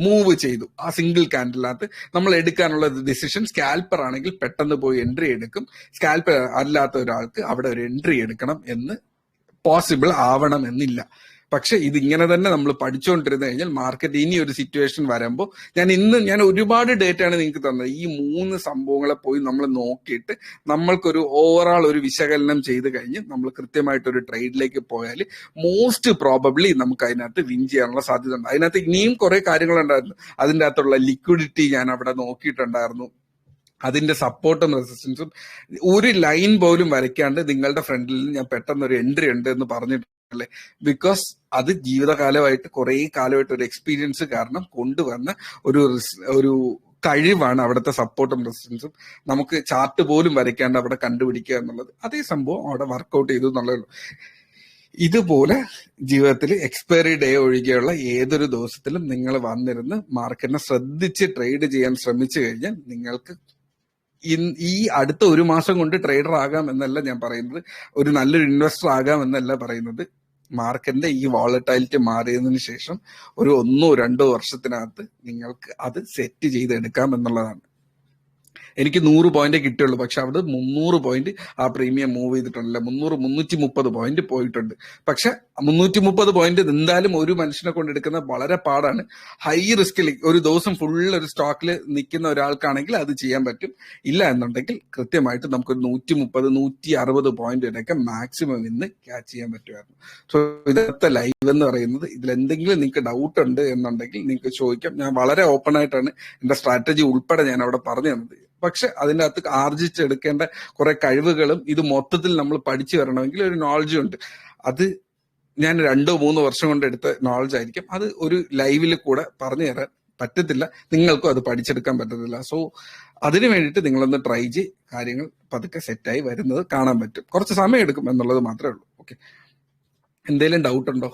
മൂവ് ചെയ്തു. ആ സിംഗിൾ ക്യാൻഡിനകത്ത് നമ്മൾ എടുക്കാനുള്ള ഡിസിഷൻ, സ്കാൽപ്പർ ആണെങ്കിൽ പെട്ടെന്ന് പോയി എൻട്രി എടുക്കും. സ്കാൽപ്പർ അല്ലാത്ത ഒരാൾക്ക് അവിടെ ഒരു എൻട്രി എടുക്കണം എന്ന് പോസിബിൾ ആവണം എന്നില്ല. പക്ഷെ ഇതിങ്ങനെ തന്നെ നമ്മൾ പഠിച്ചുകൊണ്ടിരുന്നു കഴിഞ്ഞാൽ മാർക്കറ്റ് ഇനി ഒരു സിറ്റുവേഷൻ വരുമ്പോൾ ഞാൻ ഒരുപാട് ഡേറ്റ ആണ് നിങ്ങൾക്ക് തന്നത്. ഈ 3 സംഭവങ്ങളെ പോയി നമ്മൾ നോക്കിയിട്ട് നമ്മൾക്കൊരു ഓവറോൾ ഒരു വിശകലനം ചെയ്ത് കഴിഞ്ഞ് നമ്മൾ കൃത്യമായിട്ടൊരു ട്രേഡിലേക്ക് പോയാൽ മോസ്റ്റ് പ്രോബബ്ലി നമുക്ക് അതിനകത്ത് വിൻ ചെയ്യാനുള്ള സാധ്യത ഉണ്ട്. അതിനകത്ത് ഇനിയും കുറെ കാര്യങ്ങളുണ്ടായിരുന്നു. അതിൻ്റെ അകത്തുള്ള ലിക്വിഡിറ്റി ഞാൻ അവിടെ നോക്കിയിട്ടുണ്ടായിരുന്നു. അതിന്റെ സപ്പോർട്ടും റെസിസ്റ്റൻസും ഒരു ലൈൻ പോലും വരയ്ക്കാണ്ട് നിങ്ങളുടെ ഫ്രണ്ടിൽ ഞാൻ പെട്ടെന്ന് ഒരു എൻട്രി ഉണ്ട് എന്ന് പറഞ്ഞിട്ടുണ്ടല്ലേ. ബിക്കോസ് അത് ജീവിതകാലമായിട്ട് കുറെ കാലമായിട്ട് ഒരു എക്സ്പീരിയൻസ് കാരണം കൊണ്ടുവന്ന ഒരു കഴിവാണ് അവിടുത്തെ സപ്പോർട്ടും റെസിസ്റ്റൻസും. നമുക്ക് ചാർട്ട് പോലും വരയ്ക്കാണ്ട് അവിടെ കണ്ടുപിടിക്കുക എന്നുള്ളത്. അതേ സംഭവം അവിടെ വർക്ക്ഔട്ട് ചെയ്തു എന്നുള്ളൂ. ഇതുപോലെ ജീവിതത്തിൽ എക്സ്പയറി ഡേ ഒഴികെയുള്ള ഏതൊരു ദിവസത്തിലും നിങ്ങൾ വന്നിരുന്ന് മാർക്കറ്റിനെ ശ്രദ്ധിച്ച് ട്രേഡ് ചെയ്യാൻ ശ്രമിച്ചു കഴിഞ്ഞാൽ നിങ്ങൾക്ക് ഈ അടുത്ത 1 മാസം കൊണ്ട് ട്രേഡർ ആകാം എന്നല്ല ഞാൻ പറയുന്നത്, ഒരു നല്ലൊരു ഇൻവെസ്റ്റർ ആകാം എന്നല്ല പറയുന്നത്. മാർക്കറ്റിന്റെ ഈ വോളറ്റൈലിറ്റി മാറിയതിനു ശേഷം ഒരു 1-2 വർഷത്തിനകത്ത് നിങ്ങൾക്ക് അത് സെറ്റ് ചെയ്തെടുക്കാം എന്നുള്ളതാണ്. എനിക്ക് 100 പോയിന്റ് കിട്ടിയുള്ളൂ, പക്ഷെ അവിടെ 300 പോയിന്റ് ആ പ്രീമിയം മൂവ് ചെയ്തിട്ടുണ്ടല്ല, 330 പോയിന്റ് പോയിട്ടുണ്ട്. പക്ഷെ 330 പോയിന്റ് എന്തായാലും ഒരു മനുഷ്യനെ കൊണ്ട് എടുക്കുന്നത് വളരെ പാടാണ്. ഹൈ റിസ്കിൽ ഒരു ദിവസം ഫുൾ ഒരു സ്റ്റോക്കിൽ നിൽക്കുന്ന ഒരാൾക്കാണെങ്കിൽ അത് ചെയ്യാൻ പറ്റും. ഇല്ല എന്നുണ്ടെങ്കിൽ കൃത്യമായിട്ട് നമുക്കൊരു 130-160 പോയിന്റ് വരെയൊക്കെ മാക്സിമം ഇന്ന് ക്യാച്ച് ചെയ്യാൻ പറ്റുമായിരുന്നു. സോ ഇന്നത്തെ ലൈവ് എന്ന് പറയുന്നത്, ഇതിലെന്തെങ്കിലും നിങ്ങൾക്ക് ഡൗട്ട് ഉണ്ട് എന്നുണ്ടെങ്കിൽ നിങ്ങൾക്ക് ചോദിക്കാം. ഞാൻ വളരെ ഓപ്പൺ ആയിട്ടാണ് എന്റെ സ്ട്രാറ്റജി ഉൾപ്പെടെ ഞാൻ അവിടെ പറഞ്ഞു തന്നത്. പക്ഷെ അതിൻ്റെ അകത്ത് ആർജിച്ചെടുക്കേണ്ട കുറെ കഴിവുകളും ഇത് മൊത്തത്തിൽ നമ്മൾ പഠിച്ചു വരണമെങ്കിൽ ഒരു നോളജും ഉണ്ട്. അത് ഞാൻ 2-3 വർഷം കൊണ്ട് എടുത്ത നോളജ് ആയിരിക്കും. അത് ഒരു ലൈവിൽ കൂടെ പറഞ്ഞു തരാൻ പറ്റത്തില്ല, നിങ്ങൾക്കും അത് പഠിച്ചെടുക്കാൻ പറ്റത്തില്ല. സോ അതിനു വേണ്ടിയിട്ട് നിങ്ങളൊന്ന് ട്രൈ ചെയ്ത് കാര്യങ്ങൾ പതുക്കെ സെറ്റായി വരുന്നത് കാണാൻ പറ്റും. കുറച്ച് സമയം എടുക്കും എന്നുള്ളത് മാത്രമേ ഉള്ളൂ. ഓക്കെ, എന്തെങ്കിലും ഡൗട്ട് ഉണ്ടോ?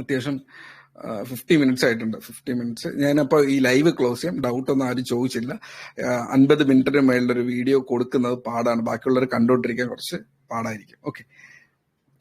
അത്യാവശ്യം 50 മിനിറ്റ്സ് ആയിട്ടുണ്ട്. 50 മിനിറ്റ്സ് ഞാനപ്പോൾ ഈ ലൈവ് ക്ലോസ് ചെയ്യാം. ഡൗട്ട് ഒന്നും ആരും ചോദിച്ചില്ല. 50 മിനിറ്റിന് മേളിലൊരു വീഡിയോ കൊടുക്കുന്നത് പാടാണ്, ബാക്കിയുള്ളവർ കണ്ടോണ്ടിരിക്കാൻ കുറച്ച് പാടായിരിക്കും. ഓക്കെ.